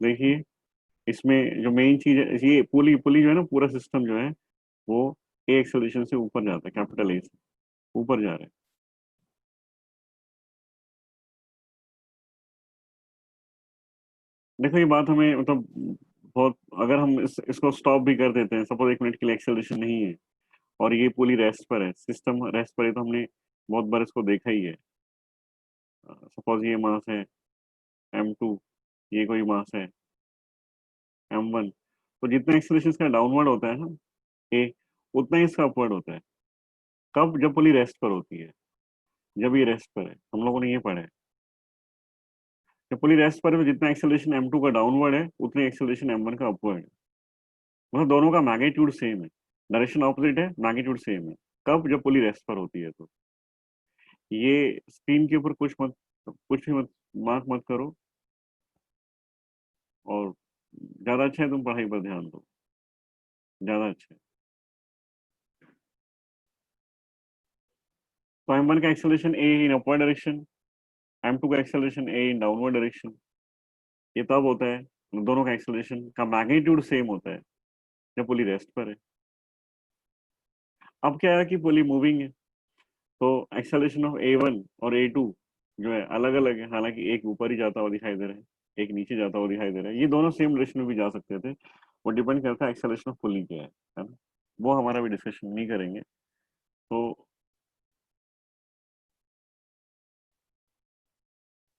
देखिए इसमें जो मेन चीज है, ये पुली पुली जो है ना, पूरा सिस्टम जो है वो ए एक्सेलरेशन से ऊपर जाता है, कैपिटल ए से ऊपर जा रहा है। देखो ये बात हमें मतलब बहुत, अगर हम इसको स्टॉप भी कर देते हैं, सपोज 1 मिनट के लिए एक्सेलरेशन नहीं है और ये पुली रेस्ट पर है, सिस्टम रेस्ट पर है, तो हमने बहुत बार इसको देखा ही है। सपोज ये मास है m2, ये कोई मास है m1, तो जितना एक्सेलरेशन इसका डाउनवर्ड होता है ना ए, उतना ही इसका अपवर्ड होता है। कब? जब पुली रेस्ट पर होती है, जब ये रेस्ट पर है, हम लोगों ने ये पढ़ा है। जब पुली रेस्ट पर है तो जितना एक्सेलरेशन m2 का डाउनवर्ड है उतनी एक्सेलरेशन m1 का अपवर्ड है। मतलब दोनों का मैग्नीट्यूड सेम है, डायरेक्शन ऑपोजिट है, मैग्नीट्यूड सेम है। कब? जब पुली रेस्ट पर होती है। तो ये स्क्रीन के ऊपर कुछ भी मत मार्क मत करो, और ज्यादा अच्छा है तुम पढ़ाई पर ध्यान दो, ज्यादा अच्छा है। तो m1 का acceleration a in upward direction, m2 का acceleration a in downward direction. ये तब होता है दोनों का एक्सेलरेशन का मैग्नीट्यूड सेम होता है जब पुली रेस्ट पर है। अब क्या है कि पुली मूविंग है, तो एक्सेलरेशन ऑफ a1 और a2 जो है अलग अलग है, हालांकि एक ऊपर ही जाता हुआ दिखाई दे रहा है, एक नीचे जाता हुआ दिखाई दे रहा है। ये दोनों सेम डायरेक्शन में भी जा सकते थे, वो डिपेंड करता है एक्सेलरेशन ऑफ पुली क्या है ना। वो हमारा भी डिस्कशन नहीं करेंगे। तो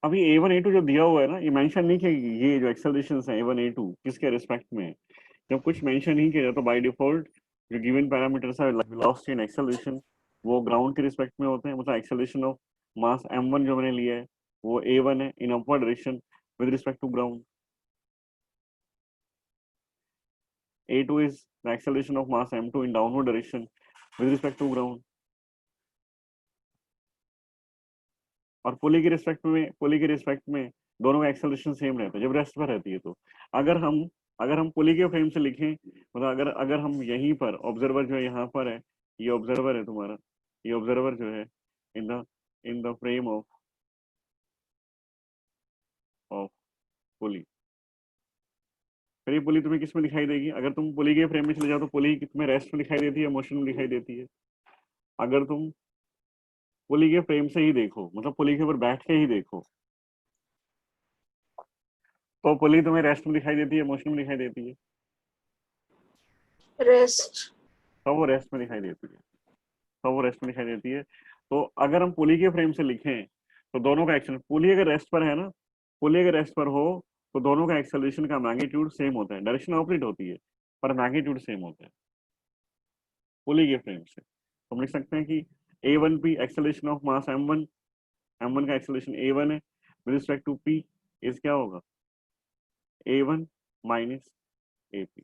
अभी A1 A2 जो दिया हुआ है ना, ये मेंशन नहीं किया कि ये जो एक्सेलरेशन है A1 A2 किसके रिस्पेक्ट में है। जब कुछ मेंशन नहीं किया तो बाय डिफॉल्ट जो गिवन पैरामीटर्स है वेलोसिटी एंड एक्सेलरेशन, वो ग्राउंड के रिस्पेक्ट में होते हैं। मतलब एक्सेलरेशन ऑफ मास m1 जो मैंने लिया है वो a1 है in upward direction with respect to ground. a2 is the acceleration of mass m2 in downward direction with respect to ground। और पुली के रिस्पेक्ट में दोनों का एक्सेलरेशन सेम रहता है जब रेस्ट पर रहती है। तो अगर हम पुली के फ्रेम से लिखें, मतलब अगर अगर हम यहीं पर ऑब्जर्वर जो है यहाँ पर है, ये ऑब्जर्वर है तुम्हारा, ये ऑब्जर्वर जो है in the frame of pulley. फिर ये पुली तुम्हें किस में दिखाई देगी? अगर तुम पुली के फ्रेम में चले जाओ तो पुली तुम्हें रेस्ट में दिखाई देती है, मोशन में दिखाई देती है। अगर तुम पुली के फ्रेम से ही देखो, मतलब पुली के ऊपर बैठ के ही देखो, तो पुली तुम्हें रेस्ट में दिखाई देती है, मोशन में दिखाई देती है? रेस्ट। तो वो रेस्ट में दिखाई देती है, तो वो रेस्ट में दिखाई देती है। तो अगर हम पुली के फ्रेम से लिखें तो दोनों का एक्शन, पुली अगर रेस्ट पर है ना, पुली अगर रेस्ट पर हो तो दोनों का एक्सेलरेशन का मैग्नीट्यूड सेम होता है, डायरेक्शन ऑपोजिट होती है पर मैग्नीट्यूड सेम होता है पुली के फ्रेम से। तो हम लिख सकते हैं कि A1P acceleration of mass m1, m1 का एक्सेलरेशन a1 है with respect to p is क्या होगा? a1 minus ap।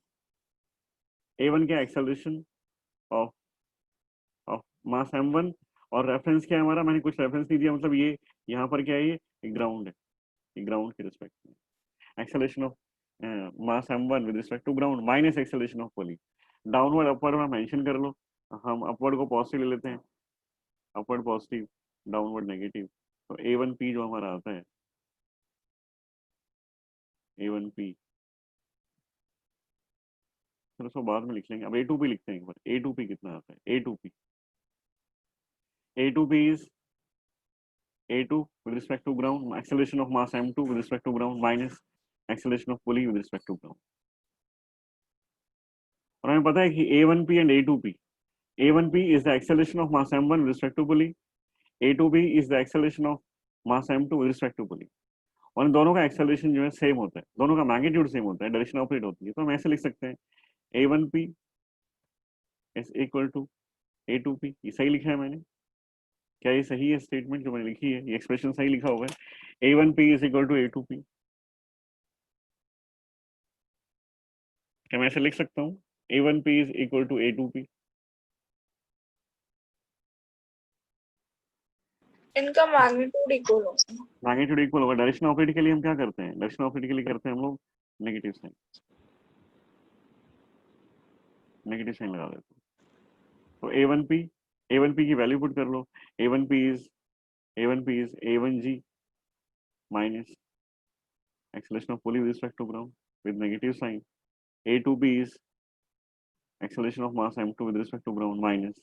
a1 क्या acceleration of of mass m1, और रेफरेंस क्या है हमारा? मैंने कुछ रेफरेंस नहीं दिया, मतलब ये यहाँ पर क्या है, ये ग्राउंड है, ये ग्राउंड के रिस्पेक्ट में acceleration of mass m1 with respect to ground minus acceleration of pulley. Downward upward में मेंशन कर लो, हम अपवर्ड को पॉजिटिव ले लेते हैं, अपवर्ड पॉजिटिव, डाउनवर्ड नेगेटिव। तो A1P जो हमारा आता है, A1P, फिर उसको बाद में लिख लेंगे, अब A2P लिखते हैं एक बार। A2P कितना आता है? A2P is A2 with respect to ground, acceleration of mass m2 with respect to ground minus acceleration of pulley with respect to ground। और हमें पता है कि A1P and A2P, A1P is the acceleration of mass m1 with respect to pulley, A2P is the acceleration of mass m2 with respect to pulley। और इन दोनों का acceleration जो है सेम होता है, दोनों का मैग्नीट्यूड सेम होता है, डायरेक्शन ऑपोजिट होती है। तो हम ऐसे लिख सकते हैं A1P is equal to A2P। ये सही लिखा है मैंने? क्या ये सही है स्टेटमेंट जो मैंने लिखी है? ये एक्सप्रेशन सही लिखा होगा? A1P is equal to A2P। क्या मैं ऐसे लिख सकता हूँ A1P is equal to A2P? इनका मैग्नीट्यूड इक्वल होगा। मैग्नीट्यूड इक्वल होगा। डायरेक्शन ऑपोजिट के लिए हम क्या करते हैं? डायरेक्शन ऑपोजिट के लिए करते हैं हम लोग नेगेटिव साइन, नेगेटिव साइन लगा देते हैं। तो A1P की वैल्यू पुट कर लो। A1P is A1G minus acceleration of pulley with respect to ground with negative sign. A2B is acceleration of mass m2 with respect to ground minus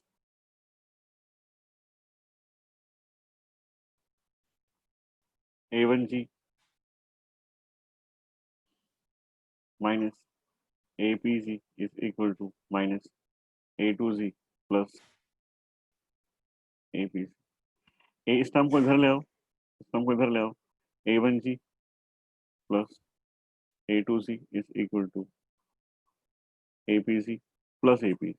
A1G minus APG is equal to minus A2Z plus APG. इस term को इधर ले आओ, इस term को इधर ले आओ, A1G plus A2Z is equal to APG plus APG.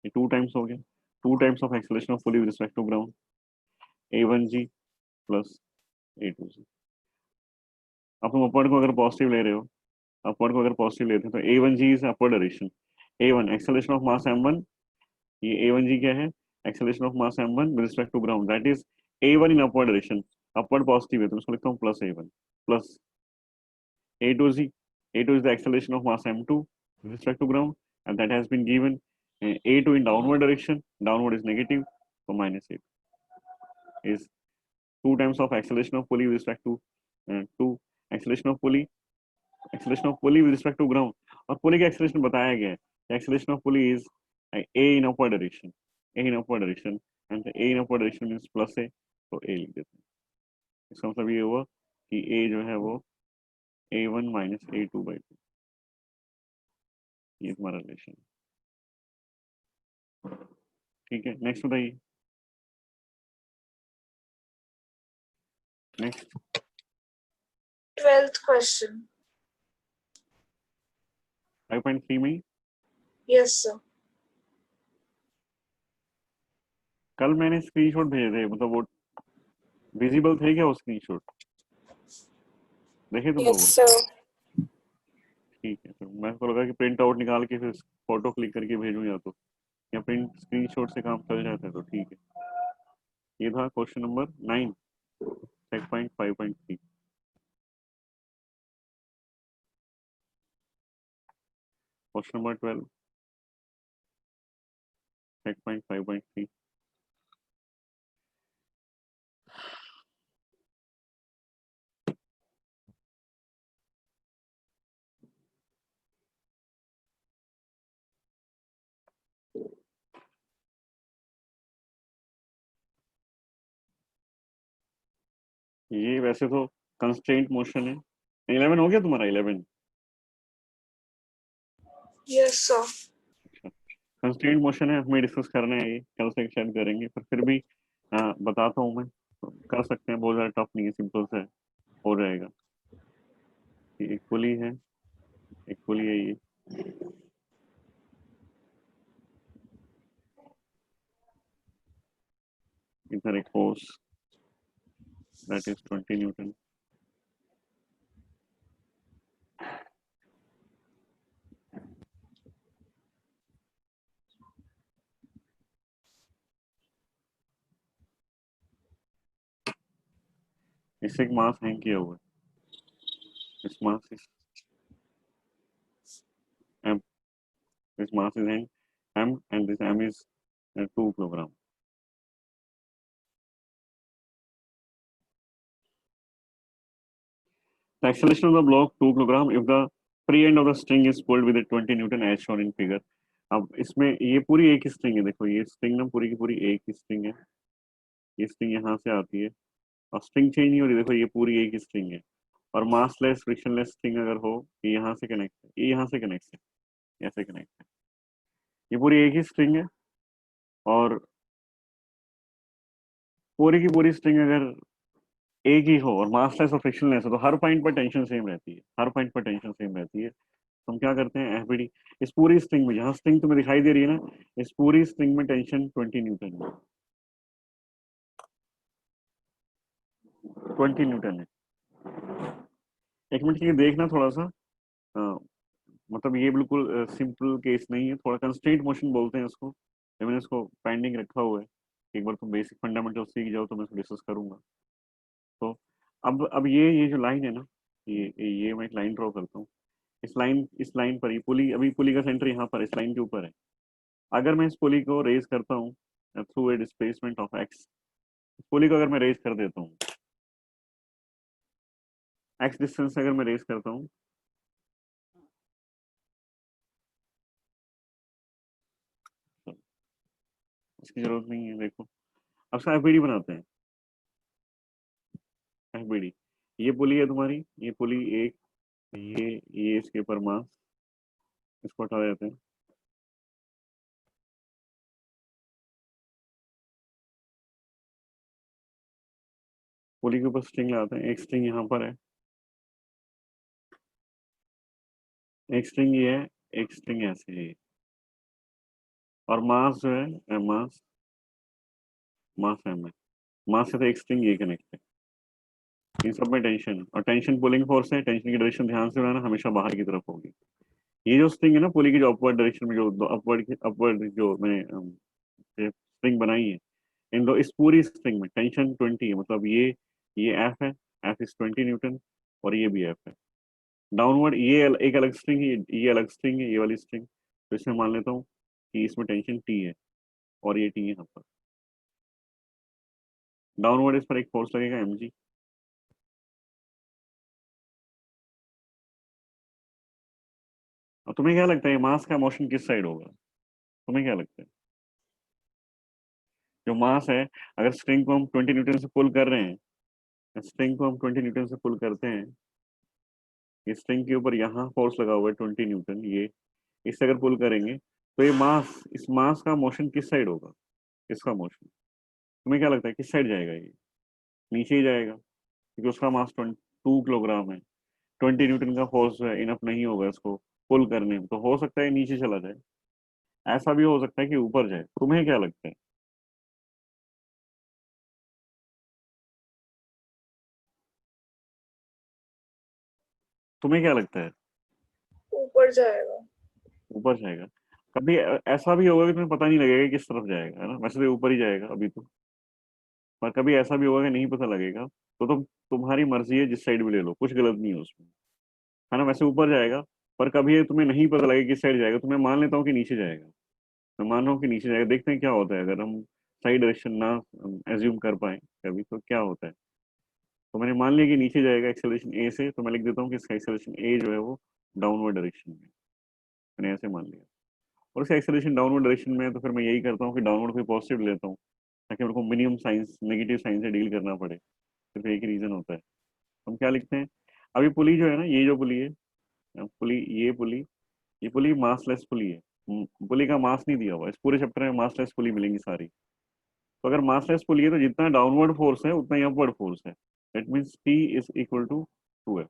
ये 2 times हो गया, 2 times of acceleration of pulley with respect to ground, A1G plus A2Z. अब तुम अपवर्ड को अगर पॉजिटिव ले रहे हो, अपवर्ड को अगर पॉजिटिव लेते हैं तो A1G is upward direction, A1 acceleration of mass m1, ये A1G क्या है, acceleration of mass m1 with respect to ground, that is A1 in upward direction, upward positive है तो इसको लिखता हूँ plus A1 plus A2Z, A2 is the acceleration of mass m2 with respect to ground and that has been given A2 in downward direction, downward is negative, so minus A2 is 2 times of acceleration of pulley with respect to 2 acceleration of pulley with respect to ground, और पुली का acceleration बताया गया है, acceleration of pulley is a in upward direction, a in upward direction and a in upward direction means plus a, तो a लिख देते हैं। इसका मतलब ये हुआ कि a जो है वो a1 minus a2 by 2, ये तुम्हारा रिलेशन, ठीक है। नेक्स्ट बताइए, नेक्स्ट 12th question. 5.3 में ही Yes, sir. कल मैंने स्क्रीनशॉट भेजे थे, मतलब वो विजिबल थे क्या वो स्क्रीनशॉट, देखे तुम लोग? Yes, sir. ठीक है, तो मैं को लगा कि प्रिंट आउट निकाल के फिर फोटो क्लिक करके भेजूं या प्रिंट स्क्रीनशॉट से काम चल जाता है, तो ठीक है। ये था question number 9 check point 5.3। Question number 12 check point 5.3। ये वैसे तो कंस्ट्रेंट मोशन है। 11 हो गया तुम्हारा? 11 Yes, sir. कंस्ट्रेंट मोशन है, हमें डिस्कस करना है, ये कल से शायद करेंगे, पर फिर भी बताता हूँ मैं, तो कर सकते हैं, बहुत ज़्यादा टफ नहीं है, सिंपल सा है, हो जाएगा। एक पुली है, एक पुली है, ये इधर एक फोर्स दैट इज 20 न्यूटन, इससे एक मास हैंग किया हुआ है, इस mass is m, this mass is m and this m is 2 kilogram. The acceleration of the block 2 kilogram if the free end of the string is pulled with a 20 Newton as shown in figure. अब इसमें ये पूरी एक ही string है, देखो ये string ना पूरी की पूरी एक ही स्ट्रिंग है, ये स्ट्रिंग यहाँ से आती है और स्ट्रिंग चेंज नहीं हो रही, देखो ये पूरी एक ही स्ट्रिंग है, और मासलेस फ्रिक्शनलेस स्ट्रिंग अगर हो, ये यहाँ से कनेक्ट है, ये यहाँ से कनेक्ट है, ऐसे कनेक्ट है, ये पूरी एक ही स्ट्रिंग है, और पूरी की पूरी स्ट्रिंग अगर एक ही हो और मासलेस और फ्रिक्शनलेस हो तो हर पॉइंट पर टेंशन सेम रहती है, हर पॉइंट पर टेंशन सेम रहती है। तो हम क्या करते हैं, एफबीडी इस पूरी स्ट्रिंग में, जहां स्ट्रिंग तुम्हें दिखाई दे रही है ना, इस पूरी स्ट्रिंग में टेंशन 20 न्यूटन है, 20 न्यूटन है। एक मिनट ये देखना थोड़ा सा, मतलब ये बिल्कुल सिंपल केस नहीं है, थोड़ा कंस्ट्रेंट मोशन बोलते हैं इसको, मैंने इसको पेंडिंग रखा हुआ है, एक बार तुम बेसिक फंडामेंटल सीख जाओ तो मैं इसको डिस्कस करूंगा। तो अब ये जो लाइन है ना, ये मैं एक लाइन ड्रॉ करता हूँ, इस लाइन पर, ये पुली, अभी पुली का सेंटर यहाँ पर इस लाइन के ऊपर है, अगर मैं इस पुली को रेज करता हूँ through a displacement of x, pulley को अगर मैं रेज कर देता हूँ एक्स डिस्टेंस अगर मैं रेस करता हूँ, इसकी जरूरत नहीं है। देखो अब से एफबीडी बनाते हैं। एफबीडी, ये पुली है तुम्हारी, ये पुली एक, ये इसके ऊपर मास, इसको हटा देते हैं। पुली के ऊपर स्ट्रिंग लगाते हैं। एक स्ट्रिंग यहाँ पर है, एक स्ट्रिंग ये है, एक स्ट्रिंग ऐसे है, और मास जो है मास, मास एम है। मास से तो एक स्ट्रिंग ये कनेक्ट है। इन सब में टेंशन, और टेंशन पुलिंग फोर्स है। टेंशन की डायरेक्शन ध्यान से बनाना, हमेशा बाहर की तरफ होगी। ये जो स्ट्रिंग है ना पुली की, जो अपवर्ड डायरेक्शन में, जो अपवर्ड जो मैंने स्ट्रिंग बनाई है, इन दो, इस पूरी स्ट्रिंग में टेंशन 20 है। मतलब ये एफ है, एफ इज 20 न्यूटन, और ये भी एफ है। डाउनवर्ड ये एक अलग स्ट्रिंग है, ये अलग स्ट्रिंग है, ये वाली स्ट्रिंग। तो इसमें मान लेता हूँ कि इसमें टेंशन टी है, और ये टी है यहाँ पर। डाउनवर्ड इस पर एक फोर्स लगेगा एम जी। और तुम्हें क्या लगता है मास का मोशन किस साइड होगा? तुम्हें क्या लगता है? जो मास है, अगर स्ट्रिंग को हम 20 न्यूटन से पुल कर रहे हैं, स्ट्रिंग को हम 20 न्यूटन से पुल करते हैं, ये स्ट्रिंग के ऊपर यहाँ फोर्स लगा हुआ है 20 न्यूटन, ये इससे अगर पुल करेंगे, तो ये मास, इस मास का मोशन किस साइड होगा? इसका मोशन तुम्हें क्या लगता है किस साइड जाएगा? ये नीचे ही जाएगा, क्योंकि उसका मास 2 किलोग्राम है। 20 न्यूटन का फोर्स जो है इनफ नहीं होगा इसको पुल करने में, तो हो सकता है नीचे चला जाए। ऐसा भी हो सकता है कि ऊपर जाए। तुम्हें क्या लगता है? तुम्हें क्या लगता है? ऊपर जाएगा। ऊपर जाएगा। कभी ऐसा भी होगा कि तुम्हें पता नहीं लगेगा कि किस तरफ जाएगा, है ना? वैसे तो ऊपर ही जाएगा अभी तो। पर कभी ऐसा भी होगा कि नहीं पता लगेगा, तो तुम्हारी मर्जी है, जिस साइड भी ले लो, कुछ गलत नहीं है उसमें, है ना? वैसे ऊपर जाएगा, पर कभी ये तुम्हें नहीं पता लगेगा किस साइड जाएगा, तो मैं मान लेता हूँ कि नीचे जाएगा। मैं मान रहा हूँ कि नीचे जाएगा। देखते हैं क्या होता है अगर हम सही डायरेक्शन ना एज्यूम कर पाए कभी, तो क्या होता है। तो मैंने मान लिया कि नीचे जाएगा एक्सेलरेशन ए से, तो मैं लिख देता हूँ कि इसका एक्सेलरेशन ए जो है वो डाउनवर्ड डायरेक्शन में। मैंने ऐसे मान लिया, और इसका एक्सेलरेशन डाउनवर्ड डायरेक्शन में है, तो फिर मैं यही करता हूँ कि डाउनवर्ड कोई पॉजिटिव लेता हूँ, ताकि मेरे को मिनिमम साइंस, नेगेटिव साइन से डील करना पड़े। सिर्फ एक ही रीजन होता है। हम क्या लिखते हैं? अभी पुली जो है ना, ये जो पुली है, पुली, ये पुली मासलेस पुली है। पुली का मास नहीं दिया हुआ। इस पूरे चैप्टर में मासलेस पुली मिलेंगी सारी। तो अगर मासलेस पुली है, तो जितना डाउनवर्ड फोर्स है उतना ही अपवर्ड फोर्स है। That means T is equal to 2 F.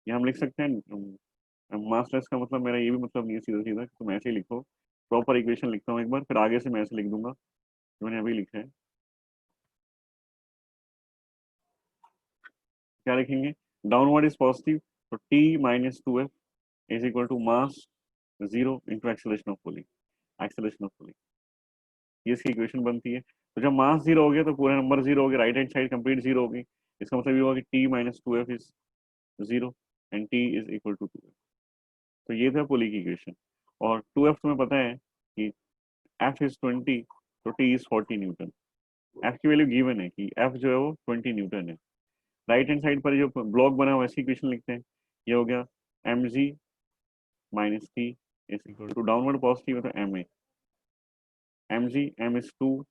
ये हम लिख सकते हैं। मासलेस का मतलब मेरा ये भी मतलब नहीं है सीधा सीधा कि तुम ऐसे ही लिखो। प्रॉपर इक्वेशन लिखता हूँ एक बार, फिर आगे से मैं ऐसे लिख दूंगा जो मैंने अभी लिखा है। क्या लिखेंगे? डाउनवर्ड इज पॉजिटिव, तो T minus 2 F is equal to mass zero into acceleration of pulling. Acceleration of pulling, ये इसकी इक्वेशन बनती है। तो जब मास जीरो हो गया, तो पूरा नंबर जीरो हो गया, right hand side complete zero होगी। इसका मतलब ये होगा कि T minus 2 F is zero, and T is equal to 2 F. तो ये था पुली की इक्वेशन। और 2 एफ तुम्हें पता है कि एफ इज 20, तो टी इज 40 न्यूटन। एफ की वैल्यू गिवन है कि एफ जो है वो 20 न्यूटन है। राइट हैंड साइड पर जो ब्लॉक बना हुआ है, इसकी इक्वेशन लिखते हैं। ये हो गया m g minus T is equal to, downward positive है तो m a, m ji, m is 2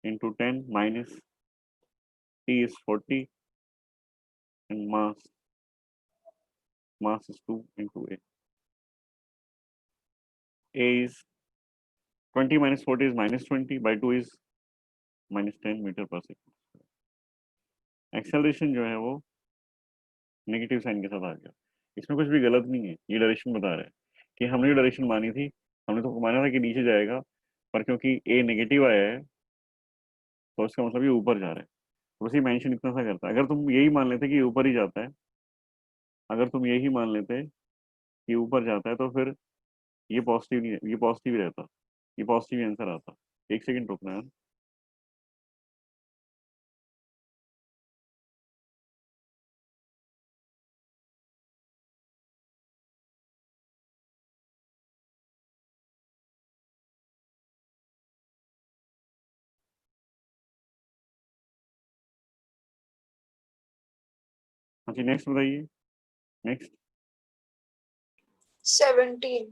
into 10 minus T is 40, and mass is 2 into a is 20 minus 40 is minus 20 by 2 is minus 10 metre पर second. Acceleration जो है वो negative sign के साथ आ गया। इसमें कुछ भी गलत नहीं है, ये डायरेक्शन बता रहा है कि हमने जो डायरेक्शन मानी थी, हमने तो माना था कि नीचे जाएगा, पर क्योंकि ए नेगेटिव आया है, तो इसका मतलब ये ऊपर जा रहा है। तो बस ये मेंशन इतना सा करता है। अगर तुम यही मान लेते कि ऊपर ही जाता है, अगर तुम यही मान लेते कि ऊपर जाता है, तो फिर ये पॉजिटिव नहीं, ये पॉजिटिव ही रहता, ये पॉजिटिव आंसर आता। एक सेकंड रुकना है। हाँ जी, नेक्स्ट बताइए। Next 17.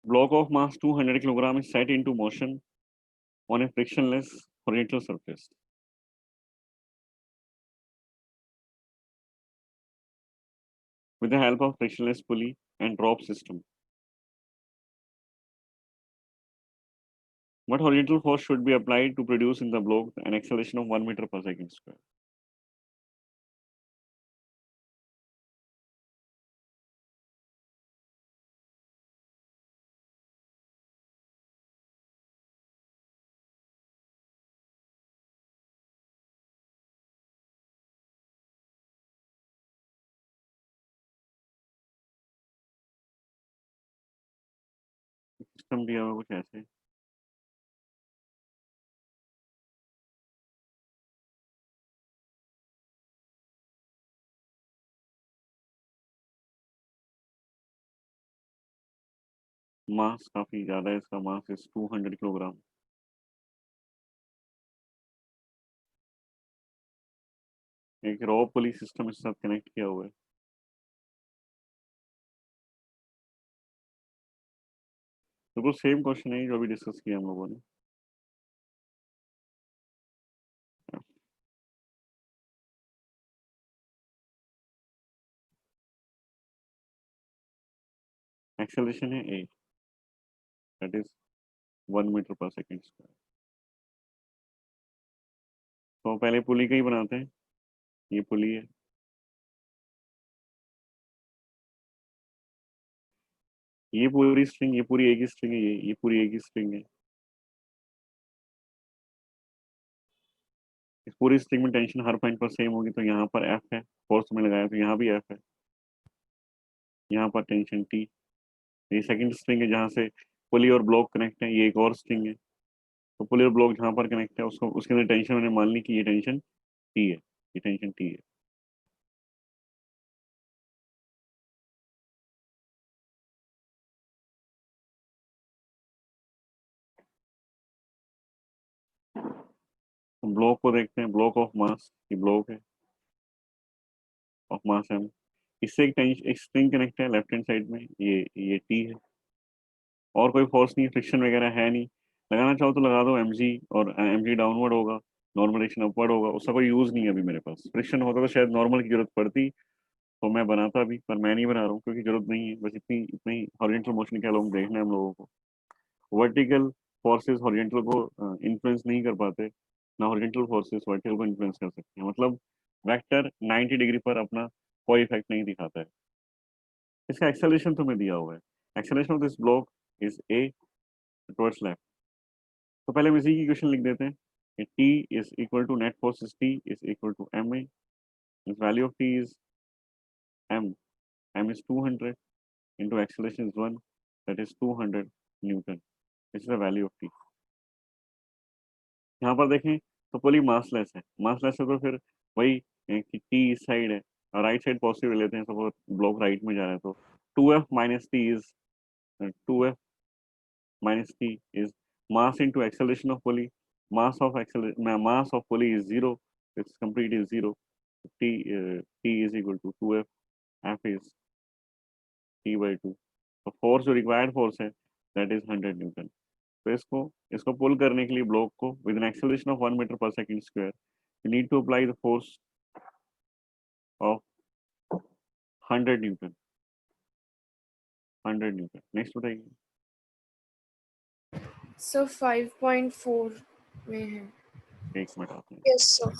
block of mass 200 kilogram is set into motion on a frictionless horizontal surface. With the help of frictionless pulley and drop system. What horizontal force should be applied to produce in the block an acceleration of 1 meter per second square? System दिया हुआ कुछ ऐसे। मास काफी ज्यादा है, इसका mass is 200 kilogram. एक raw पुली system इसके साथ कनेक्ट किया हुआ है। बिल्कुल सेम क्वेश्चन है जो अभी डिस्कस किया हम लोगों ने। एक्सेलरेशन है ए, दैट इज 1 मीटर पर सेकेंड स्क्वायर। तो पहले पुली का ही बनाते हैं। ये पुली है, ये पूरी स्ट्रिंग, ये पूरी एक ही स्ट्रिंग है, ये पूरी एक ही स्ट्रिंग है। इस पूरी स्ट्रिंग में टेंशन हर पॉइंट पर सेम होगी, तो यहाँ पर एफ है, फोर्स में लगाया तो यहाँ भी एफ है, यहाँ पर टेंशन टी। ये सेकंड स्ट्रिंग है जहाँ से पुली और ब्लॉक कनेक्ट है, ये एक और स्ट्रिंग है। तो पुली और ब्लॉक जहाँ पर कनेक्ट है उसको, उसके अंदर टेंशन मैंने मान ली कि ये टेंशन टी है, ये टेंशन टी है। तो ब्लॉक को देखते हैं, ब्लॉक ऑफ मास, ये ब्लॉक है ऑफ मास एम। इससे एक टेंशन, एक स्ट्रिंग कनेक्ट है लेफ्ट हैंड साइड में, ये टी है। और कोई फोर्स नहीं, फ्रिक्शन वगैरह है नहीं। लगाना चाहो तो लगा दो mg, और mg डाउनवर्ड होगा, नॉर्मल डायरेक्शन अपवर्ड होगा, उसका कोई यूज नहीं है अभी मेरे पास। फ्रिक्शन होता तो शायद नॉर्मल की जरूरत पड़ती, तो मैं बनाता भी, पर मैं नहीं बना रहा हूँ क्योंकि जरूरत नहीं है। बस इतनी इतनी हॉरिजॉन्टल मोशन के लोग देखना है हम लोगों को। वर्टिकल फोर्सेस हॉरिजॉन्टल को इन्फ्लुएंस नहीं कर पाते, ना हॉरिजॉन्टल फोर्सेस वर्टिकल को इन्फ्लुएंस कर सकते हैं। मतलब वेक्टर 90 डिग्री पर अपना कोई इफेक्ट नहीं दिखाता है। इसका एक्सेलरेशन तुम्हें दिया हुआ है, acceleration of this block is a towards left. तो पहले हम इसी की इक्वेशन लिख देते हैं कि T is equal to net force is T is equal to ma, means value of T is m, m is 200 into acceleration is 1, that is 200 Newton. This is the value of T. यहाँ पर देखें तो पुली massless है, massless है तो फिर वही कि T इस साइड है और राइट साइड पॉजिटिव ले लेते हैं, सपोज ब्लॉक राइट में जा रहा है तो 2F minus T is 2F minus T is mass into acceleration of pulley. Mass of pulley is 0, its complete is 0. T is equal to 2F, F is T by 2. तो force जो required force है that is 100 newton. तो इसको इसको pull करने के लिए block को with an acceleration of 1 meter पर second square you need to apply the force of 100 newton, 100 newton. Next बताइए। सर 5.4 में है। एक मिनट आते हैं। Yes, sir.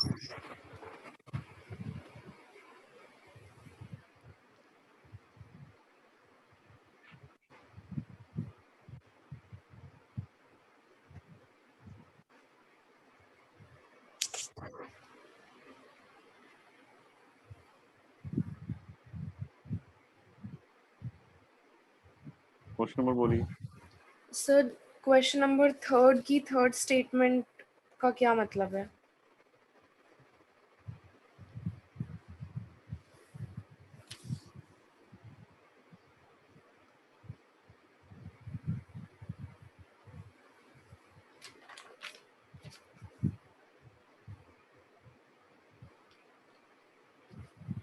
क्वेश्चन नंबर बोलिए। सर क्वेश्चन नंबर 3 की थर्ड स्टेटमेंट का क्या मतलब है?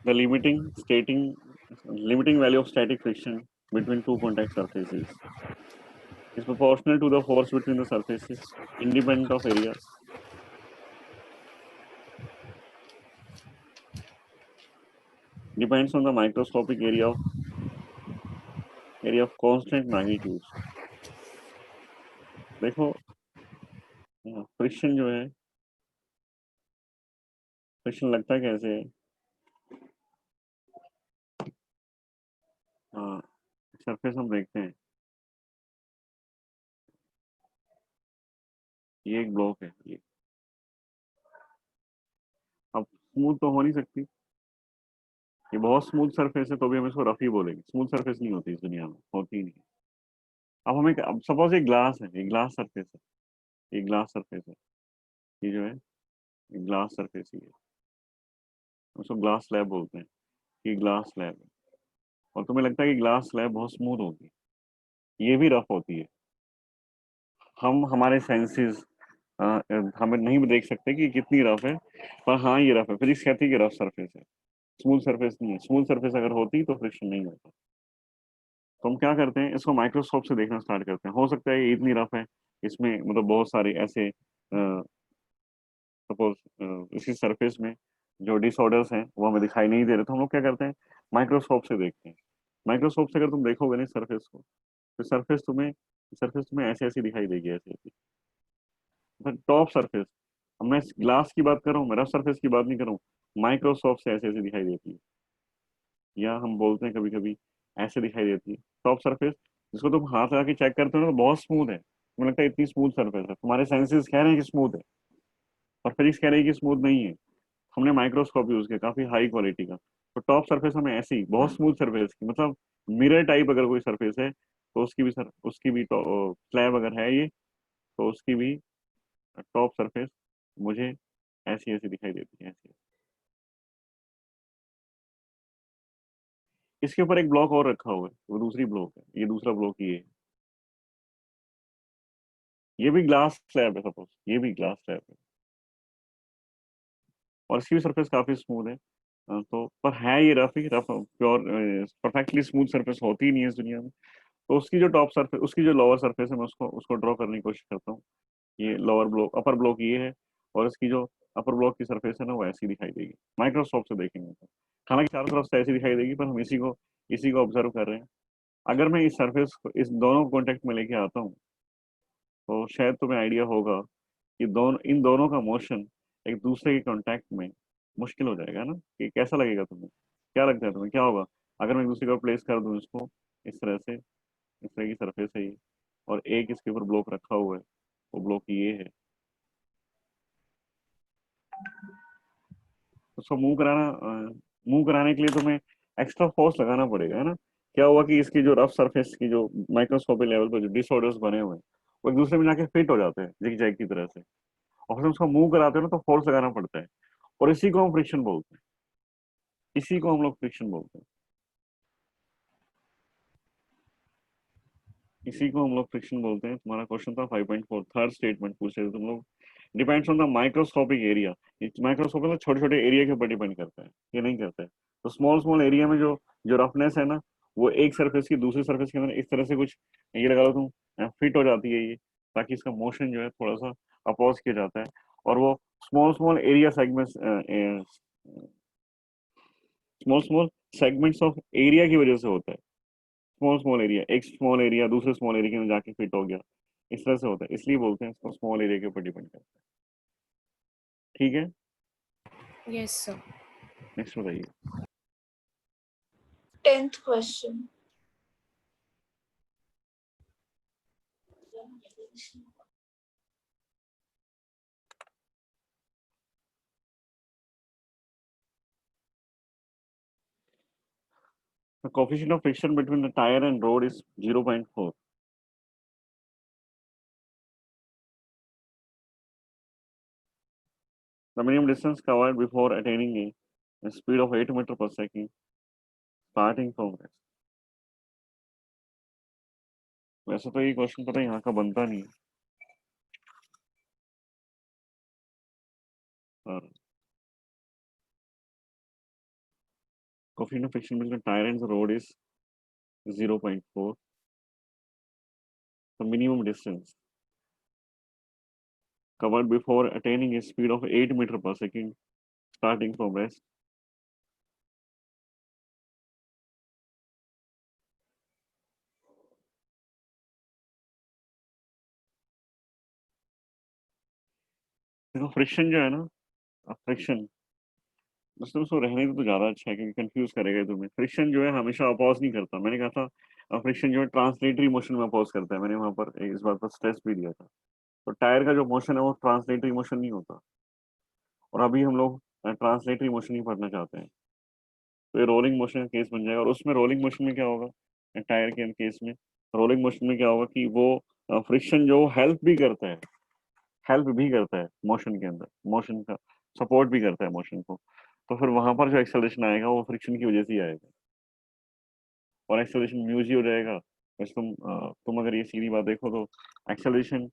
the limiting value of static friction between two contact surfaces is proportional to the force between the surfaces independent of area. Depends on the microscopic area of constant magnitudes. देखो friction जो है, friction लगता कैसे है? हाँ, surface हम देखते हैं, ये एक ब्लॉक है, ये अब स्मूथ तो हो नहीं सकती, ये बहुत स्मूथ सरफेस है तो भी हम इसको रफ ही बोलेंगे, स्मूथ सरफेस नहीं होती इस दुनिया में, होती ही नहीं। अब हमें, अब सपोज एक ग्लास है, ये ग्लास सरफेस है, ये ग्लास सरफेस है, ये जो है ग्लास सरफेस ही है, उसको ग्लास स्लैब बोलते हैं, ये ग्लास स्लैब है। और तुम्हें लगता है कि ग्लास स्लैब बहुत स्मूथ होगी, ये भी रफ होती है। हम हमारे सेंसेस हमें नहीं देख सकते कि कितनी रफ है, पर हाँ ये रफ है, फिजिक्स कहती है कि रफ सरफेस है, स्मूथ सरफेस नहीं है। स्मूथ सरफेस अगर होती तो फ्रिक्शन नहीं होता। तो हम क्या करते हैं, इसको माइक्रोस्कोप से देखना स्टार्ट करते हैं। हो सकता है ये इतनी रफ है, इसमें मतलब बहुत सारे ऐसे सपोज इसी सरफेस में जो डिसऑर्डर्स हैं वो हमें दिखाई नहीं दे रहे, तो हम लोग क्या करते हैं, माइक्रोस्कोप से देखते हैं। माइक्रोस्कोप से अगर तुम देखोगे ना सरफेस को, तो सरफेस तुम्हें ऐसे ऐसी दिखाई देगी, ऐसे ऐसी। टॉप सरफेस, अब मैं ग्लास की बात कर रहा हूँ, मैं रफ सरफेस की बात नहीं कर रहा हूँ, माइक्रोसॉफ्ट से ऐसे ऐसे दिखाई देती है, या हम बोलते हैं कभी कभी ऐसे दिखाई देती है टॉप सरफेस, जिसको तुम हाथ लगा के चेक करते हो ना तो बहुत स्मूथ है, तुम्हें लगता है इतनी स्मूथ सरफेस है, तुम्हारे सेंसेस कह रहे हैं कि स्मूथ है, और फिजिक्स कह रही है कि स्मूथ नहीं है। हमने माइक्रोस्कोप यूज किया काफी हाई क्वालिटी का, तो टॉप सरफेस हमें ऐसी बहुत स्मूथ सरफेस की, मतलब मिरर टाइप अगर कोई सरफेस है तो उसकी भी स्लैब अगर है ये, तो उसकी भी टॉप सरफेस मुझे ऐसी ऐसी दिखाई देती है, ऐसी। इसके ऊपर एक ब्लॉक और रखा हुआ है, वो दूसरी ब्लॉक है, ये दूसरा ब्लॉक ये है, ये भी ग्लास स्लैब है, सपोज ये भी ग्लास स्लैब है, और इसकी भी सरफेस काफी स्मूथ है। तो पर है ये रफ ही, rough pure perfectly smooth surface होती ही नहीं है इस दुनिया में। तो उसकी जो टॉप सरफेस, उसकी जो लोअर सरफेस है, मैं उसको उसको ड्रॉ करने की कोशिश करता हूँ। ये लोअर ब्लॉक, अपर ब्लॉक ये है, और इसकी जो अपर ब्लॉक की सरफेस है ना वो ऐसी दिखाई देगी माइक्रोस्कोप से देखेंगे तो। हालांकि चारों तरफ से ऐसी दिखाई देगी, पर हम इसी को ऑब्जर्व कर रहे हैं। अगर मैं इस सरफेस को, इस दोनों कॉन्टेक्ट में लेके आता हूँ, तो शायद तुम्हें आइडिया होगा कि इन दोनों का मोशन एक दूसरे के कांटेक्ट में मुश्किल हो जाएगा ना, कि कैसा लगेगा तुम्हें, क्या लगता है तुम्हें क्या होगा अगर मैं एक दूसरे को प्लेस कर दूं इसको, इस तरह से, इस तरह की सरफेस है ये, और एक इसके ऊपर ब्लॉक रखा हुआ है, वो ब्लॉक ये है, उसको मूव कराने के लिए तुम्हें एक्स्ट्रा फोर्स लगाना पड़ेगा, है ना। क्या हुआ कि इसकी जो रफ सरफेस की जो माइक्रोस्कोपिक लेवल पर जो डिसऑर्डर्स बने हुए हैं वो एक दूसरे में जाके फिट हो जाते हैं जिग जैग की तरह से, और फिर उसको मूव कराते हो ना तो फोर्स लगाना पड़ता है, और इसी को हम फ्रिक्शन बोलते हैं, इसी को हम लोग फ्रिक्शन बोलते हैं, इसी को हम लोग फ्रिक्शन बोलते हैं। तुम्हारा क्वेश्चन था 5.4, थर्ड स्टेटमेंट पूछ रहे थे तुम लोग, depends on the microscopic area. Microscope मतलब छोटे छोटे एरिया के ऊपर डिपेंड करता है, ये नहीं करता है। तो स्मॉल स्मॉल एरिया में जो जो रफनेस है ना, वो एक सरफेस की दूसरी सरफेस के अंदर इस तरह से कुछ, ये लगा लो तुम, फिट हो जाती है ये, ताकि इसका मोशन जो है थोड़ा सा अपोज किया जाता है, और वो small small area segments, small small segments of area की वजह से होता है। स्मॉल स्मॉल एरिया, एक स्मॉल एरिया दूसरे स्मॉल एरिया के अंदर जाके फिट हो गया, इस तरह से होता है, इसलिए बोलते हैं इसको स्मॉल एरिया के ऊपर डिपेंड करता है। ठीक है, Yes, sir. नेक्स्ट बताइए। 10th question. The coefficient of friction between the tire and road is 0.4. The minimum distance covered before attaining a speed of 8 meter per second, starting from rest. वैसे तो ये question पता है यहाँ का बनता नहीं है, और coefficient of friction between the tire and the road is 0.4. The minimum distance covered before attaining a speed of 8 meter per second starting from rest. देखो फ्रिक्शन जो है ना, फ्रिक्शन दोस्तों उसको रहने तो ज्यादा अच्छा है क्योंकि कंफ्यूज करेगा ये तुम्हें। फ्रिक्शन जो है हमेशा अपोज नहीं करता, मैंने कहा था फ्रिक्शन जो है ट्रांसलेटरी मोशन में अपोज करता है, मैंने वहां पर इस बात पर स्ट्रेस भी दिया था। तो टायर का जो मोशन है वो ट्रांसलेटरी मोशन नहीं होता, और अभी हम लोग ट्रांसलेटरी मोशन ही पढ़ना चाहते हैं। तो ये रोलिंग मोशन का केस बन जाएगा, और उसमें रोलिंग मोशन में क्या होगा, टायर के केस में रोलिंग मोशन में क्या होगा कि वो फ्रिक्शन जो हेल्प भी करता है, हेल्प भी करता है मोशन के अंदर, मोशन का सपोर्ट भी करता है मोशन को। तो फिर वहां पर जो एक्सेलरेशन आएगा वो फ्रिक्शन की वजह से ही आएगा, और एक्सेलरेशन म्यूज ही हो जाएगा। वैसे तुम अगर ये सीधी बात देखो तो एक्सेलरेशन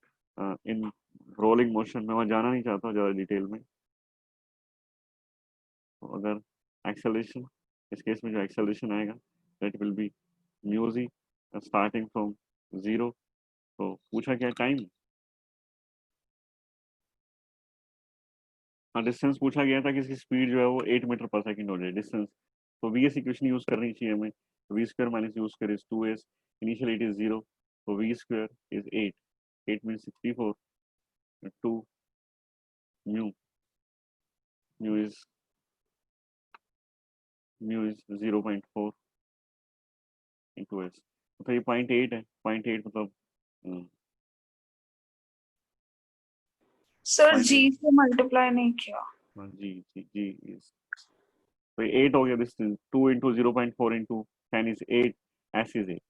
इन रोलिंग मोशन में, वहां जाना नहीं चाहता ज्यादा डिटेल में। तो अगर एक्सेलरेशन, इस केस में जो एक्सेलरेशन आएगा that will be mu g starting from zero. तो पूछा क्या, टाइम। हाँ, डिस्टेंस पूछा गया था कि इसकी स्पीड जो है वो 8 मीटर पर सेकंड हो जाए डिस्टेंस। तो वी एस इक्वेशन यूज करनी चाहिए हमें। V square minus u square is 2s, initial it is 0, तो v square is 8, 8 mean 64, 2 mu, mu is mu is 0.4 into s. तो ये 0.8 है, 0.8 मतलब सर 0.8, जी से मल्टीप्लाई नहीं किया। हाँ जी जी जी इज, तो 8 हो गया distance, 2 into 0.4 into 10 is 8, S is 8।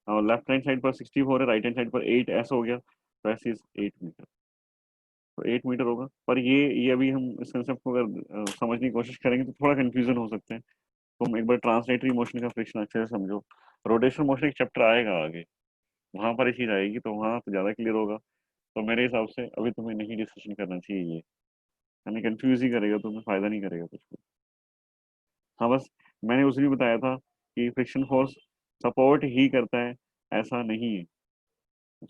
और लेफ्ट हैंड साइड पर 64 है, राइट हैंड साइड पर 8 एस हो गया, तो एस इज 8 मीटर। तो 8 मीटर होगा, पर ये अभी हम इस कंसेप्ट को अगर समझने की कोशिश करेंगे तो थोड़ा कंफ्यूजन हो सकते हैं। तुम एक बार ट्रांसलेटरी मोशन का फ्रिक्शन अच्छे से समझो, रोटेशनल मोशन एक चैप्टर आएगा आगे, वहां पर ये चीज आएगी तो वहां तो ज्यादा क्लियर होगा। तो मेरे हिसाब से अभी तुम्हें नहीं डिस्कशन करना चाहिए ये, यानी कंफ्यूज ही करेगा, तुम्हें फायदा नहीं करेगा कुछ भी। हाँ बस, मैंने उसे भी बताया था कि फ्रिक्शन फोर्स सपोर्ट ही करता है, ऐसा नहीं है,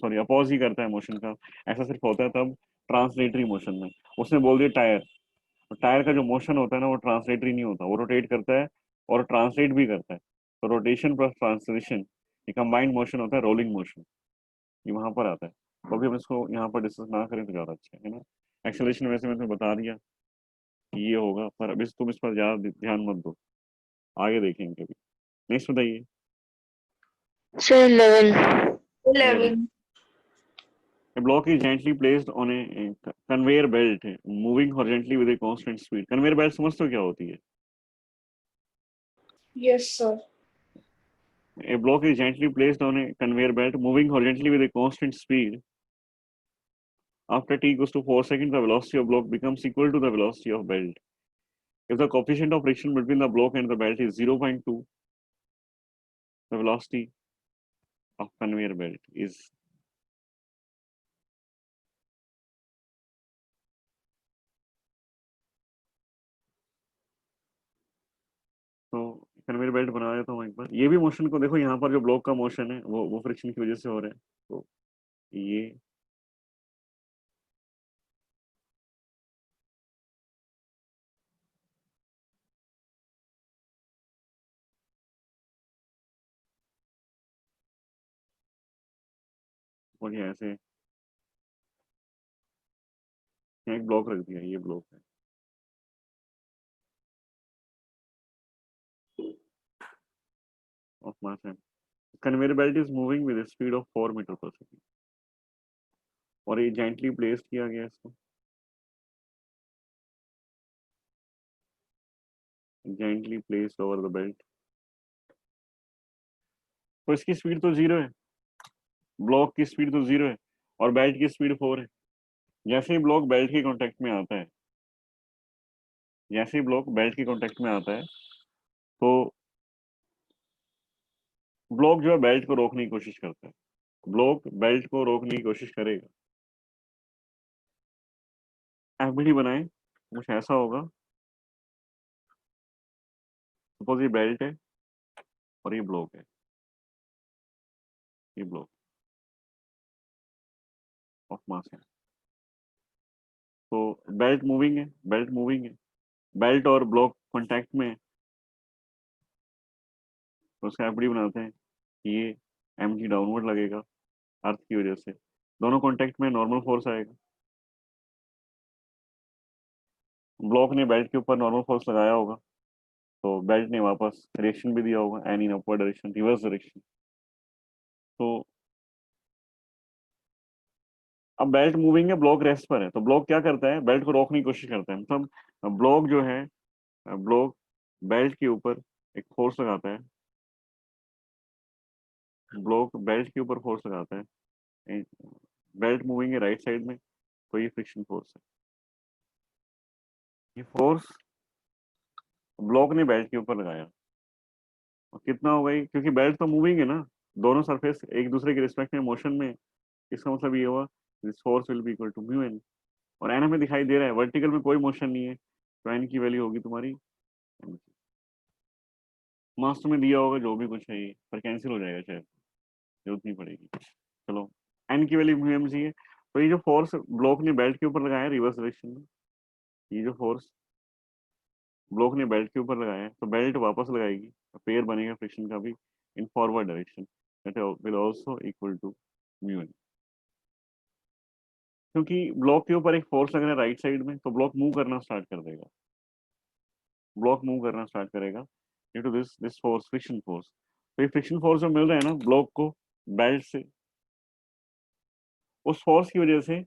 सॉरी अपोज ही करता है मोशन का। ऐसा सिर्फ होता है तब ट्रांसलेटरी मोशन में। उसने बोल दिया टायर, तो टायर का जो मोशन होता है ना वो ट्रांसलेटरी नहीं होता, वो रोटेट करता है और ट्रांसलेट भी करता है। तो रोटेशन प्लस ट्रांसलेशन ये कंबाइंड मोशन होता है, रोलिंग मोशन, ये वहां पर आता है। तो अभी हम इसको यहाँ पर डिस्कस ना करें तो ज्यादा अच्छा है ना। एक्सेलरेशन वैसे मैंने तुम्हें बता दिया कि ये होगा, पर अभी तुम इस पर ज्यादा ध्यान मत दो, आगे देखेंगे कभी। नेक्स्ट बताइए। Sir, 11. 11, 11। a block is gently placed on a conveyor belt moving horizontally with a constant speed। conveyor belt समझते हो क्या होती है? Yes sir. A block is gently placed on a conveyor belt moving horizontally with a constant speed. After t equals to 4 seconds, the velocity of block becomes equal to the velocity of belt. If the coefficient of friction between the block and the belt is 0.2, the velocity of conveyor belt is, तो conveyor belt बना देता हूँ एक बार। ये भी motion को देखो, यहाँ पर जो ब्लॉक का मोशन है वो फ्रिक्शन की वजह से हो रहा है। तो ये और ये ऐसे यहाँ एक ब्लॉक रख दिया, ये ब्लॉक है ऑफ मास है। Conveyor belt is moving with speed of 4 metre पर सेकेंड, और ये जेंटली प्लेस किया गया इसको, gently placed over the belt. तो इसकी स्पीड तो 0 है, ब्लॉक की स्पीड तो 0 है, और बेल्ट की स्पीड 4 है। जैसे ही ब्लॉक बेल्ट के कांटेक्ट में आता है, जैसे ही ब्लॉक बेल्ट के कांटेक्ट में आता है, तो ब्लॉक जो है बेल्ट को रोकने की कोशिश करता है, ब्लॉक बेल्ट को रोकने की कोशिश करेगा। एफबीडी बनाए कुछ ऐसा होगा, सपोज ये बेल्ट है और ये ब्लॉक है, ये ब्लॉक ऑफ मास है। तो बेल्ट मूविंग है, बेल्ट मूविंग है, बेल्ट और ब्लॉक कांटेक्ट में है, तो उसका एफडी बनाते हैं कि ये mg डाउनवर्ड लगेगा अर्थ की वजह से, दोनों कांटेक्ट में नॉर्मल फोर्स आएगा। ब्लॉक ने बेल्ट के ऊपर नॉर्मल फोर्स लगाया होगा, तो बेल्ट ने वापस रिएक्शन भी दिया होगा, N in upward direction, reverse direction. तो अब बेल्ट मूविंग है, ब्लॉक रेस्ट पर है, तो ब्लॉक क्या करता है, बेल्ट को रोकने की कोशिश करता है। मतलब ब्लॉक जो है, ब्लॉक बेल्ट के ऊपर एक फोर्स लगाता है, ब्लॉक बेल्ट के ऊपर फोर्स लगाता है। बेल्ट मूविंग है राइट साइड में, तो ये फ्रिक्शन फोर्स है। ये फोर्स ब्लॉक ने बेल्ट के ऊपर लगाया, और कितना होगा ये, क्योंकि बेल्ट तो मूविंग है ना, दोनों सरफेस एक दूसरे के रिस्पेक्ट में मोशन में, इसका मतलब ये हुआ this force will be equal to mu N. और एन हमें दिखाई दे रहा है, वर्टिकल में कोई मोशन नहीं है, तो एन की वैल्यू होगी तुम्हारी, मास में दिया होगा जो भी कुछ है ये, पर कैंसिल हो जाएगा शायद, जरूरत नहीं पड़ेगी। चलो, एन की वैल्यू म्यू एम सी है। तो ये जो फोर्स ब्लॉक ने बेल्ट के ऊपर लगाया रिवर्स डायरेक्शन में, ये जो फोर्स ब्लॉक ने बेल्ट के ऊपर लगाया है, तो बेल्ट वापस लगाएगी, पेयर बनेगा फ्रिक्शन का भी in forward direction, that will also equal to mu N. क्योंकि ब्लॉक के ऊपर एक फोर्स लग रहा है राइट साइड में, तो ब्लॉक मूव करना स्टार्ट कर देगा, ब्लॉक मूव करना स्टार्ट करेगा due to this force, friction force. तो ये फ्रिक्शन फोर्स जो मिल रहा है ना ब्लॉक को बेल्ट से, उस फोर्स की वजह से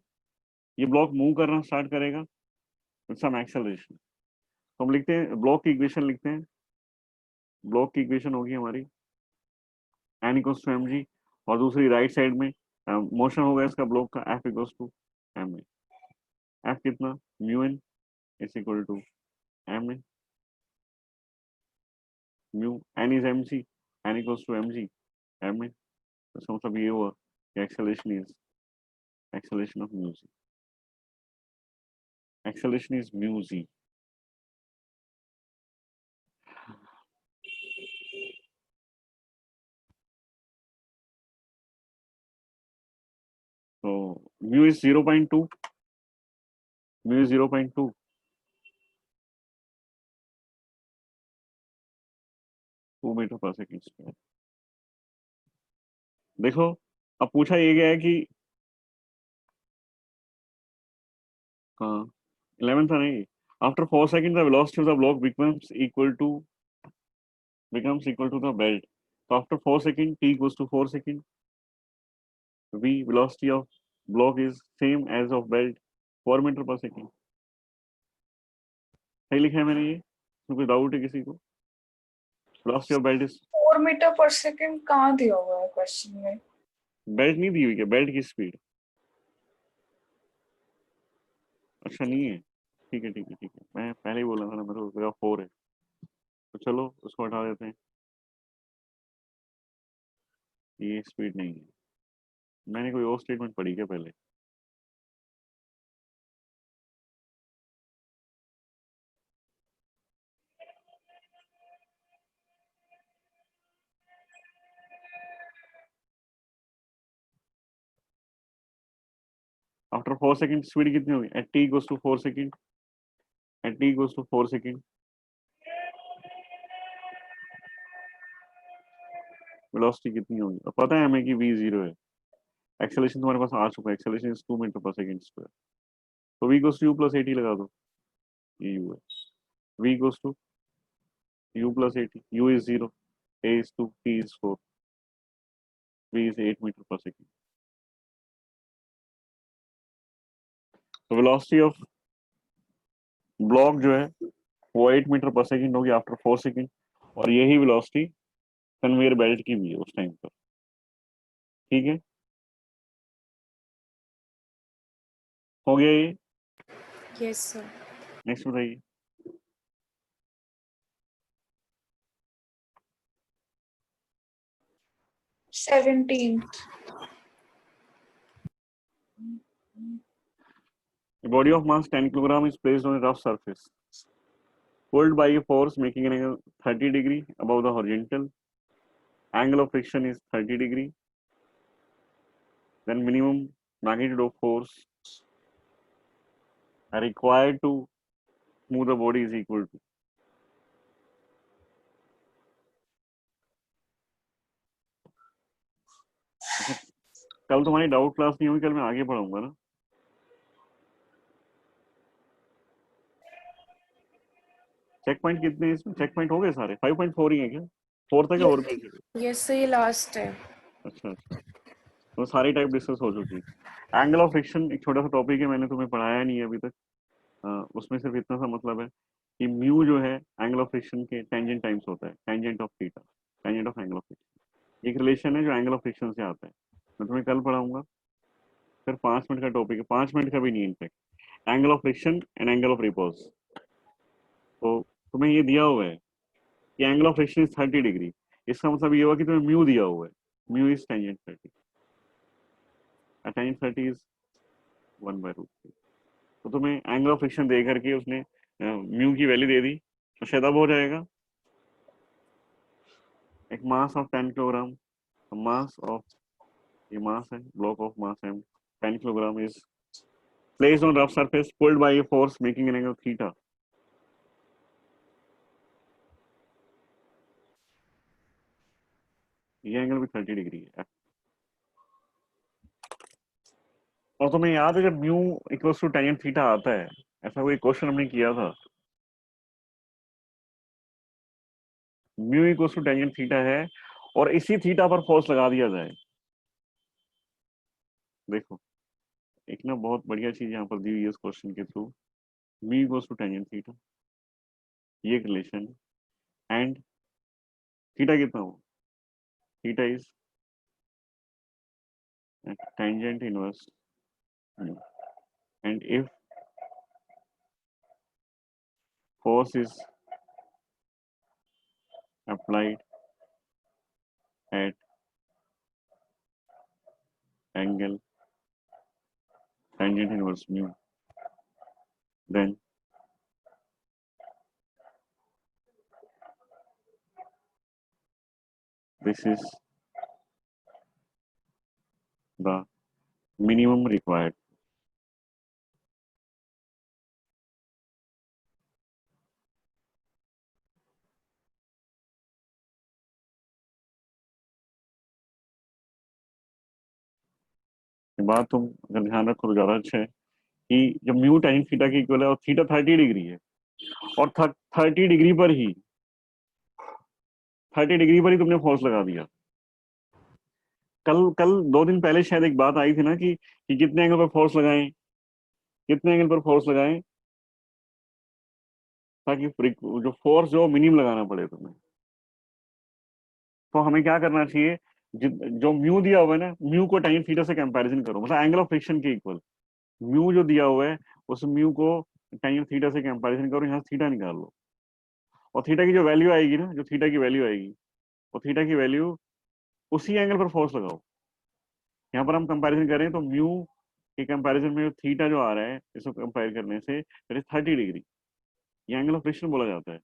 ये ब्लॉक मूव करना स्टार्ट करेगा विद सम एक्सेलरेशन। तो हम लिखते हैं ब्लॉक की इक्वेशन, लिखते हैं ब्लॉक की इक्वेशन होगी हमारी N equals to M g, और दूसरी राइट साइड में मोशन होगा इसका ब्लॉक का, F equals to M A. F कितना, mu N is equal to M A, mu N is M C, N equals to M G M A. तो इसका मतलब ये हुआ कि acceleration is acceleration of mu G, acceleration is mu G. तो mu is 0.2, mu is 0.2, 2 metre पर second square. देखो, अब पूछा ये गया है कि हाँ 11 था नहीं, after 4 second the velocity of the block becomes equal to the belt. So after 4 seconds, t equals to 4 seconds. V velocity of block is same as of belt, 4 metre पर सेकंड। सही लिखा है मैंने ये, इसमें कोई डाउट है किसी को? Velocity of belt is, 4 metre पर सेकंड कहाँ दिया हुआ है क्वेश्चन में? बेल्ट नहीं दी हुई क्या, बेल्ट की स्पीड? अच्छा नहीं है, ठीक है ठीक है ठीक है, मैं पहले ही बोला था ना, मेरे को लगा 4 है, तो चलो उसको हटा देते हैं, ये स्पीड नहीं है। मैंने कोई और स्टेटमेंट पढ़ी क्या पहले? आफ्टर 4 सेकंड स्पीड कितनी होगी, at t equals to 4 second, at t equals to 4 second velocity कितनी होगी, और पता है हमें कि v 0 है, एक्सेलरेशन तुम्हारे पास आ चुका है, एक्सेलरेशन इज 2 मीटर पर सेकंड स्क्वायर। तो v equals to u plus 80 लगा दो, ये u है, v equals to u plus 80, u is 0, a is 2, t is 4, v is 8 metre पर सेकंड। तो वेलोसिटी ऑफ ब्लॉक जो है वो 8 मीटर पर सेकंड होगी आफ्टर 4 सेकंड, और यही वेलोसिटी कन्वेयर बेल्ट की भी है उस टाइम पर, ठीक है, हो गया ये। Yes, sir. नेक्स्ट बताइए। Seventeen. A body of mass 10 kilogram is placed on a rough surface. pulled by a force making an angle 30 degree above the horizontal, angle of friction is 30 degree, then minimum magnitude of force required to move the body is equal to. कल तुम्हारी doubt class नहीं हुई, कल मैं आगे पढ़ाऊंगा ना। Check point कितने हैं इसमें? चेक पॉइंट हो गए सारे? 5.4 ही है क्या? 4 तक और भी? यस सर, ये लास्ट है। अच्छा अच्छा, तो सारी टाइप डिस्कस हो चुकी है। एंगल ऑफ फ्रिक्शन एक छोटा सा टॉपिक है, मैंने तुम्हें पढ़ाया नहीं है अभी तक। उसमें सिर्फ इतना सा मतलब है कि म्यू जो है एंगल ऑफ फ्रिक्शन के टेंजेंट टाइम्स होता है, tangent of theta, tangent of angle of friction. एक रिलेशन है जो एंगल ऑफ फ्रिक्शन से आता है, मैं तुम्हें कल पढ़ाऊंगा। फिर 5 मिनट का टॉपिक है, 5 मिनट का भी नहीं in fact, angle of friction and angle of repose. तो तुम्हें ये दिया हुआ है कि angle of friction is 30 degree, इसका मतलब ये हुआ कि तुम्हें म्यू दिया हुआ है, mu is tangent 30, tangent 30 is 1/√3। तो तुम्हें एंगल ऑफ फ्रिक्शन दे करके उसने म्यू की वैल्यू दे दी, तो शायद अब हो जाएगा। एक mass of 10 kilogram, mass of, ये मास है, ब्लॉक ऑफ मास है 10 kilogram is placed on rough surface pulled by a force making an angle theta. ये एंगल भी 30 डिग्री है। और तुम्हें याद है जब mu equals to tangent theta आता है, ऐसा कोई क्वेश्चन हमने किया था, mu equals to tangent theta है और इसी थीटा पर फोर्स लगा दिया जाए। देखो एक ना बहुत बढ़िया चीज यहाँ पर दी हुई है इस क्वेश्चन के through, mu equals to tangent theta, ये एक रिलेशन एंड थीटा कितना हो, theta is tangent inverse mu, and if force is applied at angle tangent inverse mu, then this is the minimum required. ये बात तुम अगर ध्यान रखो तो ज्यादा अच्छा है कि जब म्यू टेंजेंट थीटा की इक्वल है और थीटा 30 डिग्री है और 30 डिग्री पर ही 30 डिग्री पर ही तुमने फोर्स लगा दिया। कल कल 2 दिन पहले शायद एक बात आई थी ना कि कितने एंगल पर फोर्स लगाएं, कितने एंगल पर फोर्स लगाएं ताकि जो फोर्स जो मिनिमम लगाना पड़े तुम्हें। तो हमें क्या करना चाहिए, जो म्यू दिया हुआ है ना, म्यू को टेंजेंट थीटा से कंपैरिजन करो, मतलब एंगल ऑफ फ्रिक्शन के इक्वल म्यू जो दिया हुआ है उस म्यू को टेंजेंट थीटा से कंपैरिजन करो, यहाँ थीटा निकाल लो और थीटा की जो वैल्यू आएगी ना, जो थीटा की वैल्यू आएगी वो थीटा की वैल्यू उसी एंगल पर फोर्स लगाओ। यहाँ पर हम कंपैरिजन करें तो म्यू के कंपैरिजन में थीटा जो आ रहा है इसको कंपेयर करने से 30 डिग्री, ये एंगल ऑफ फ्रिक्शन बोला जाता है।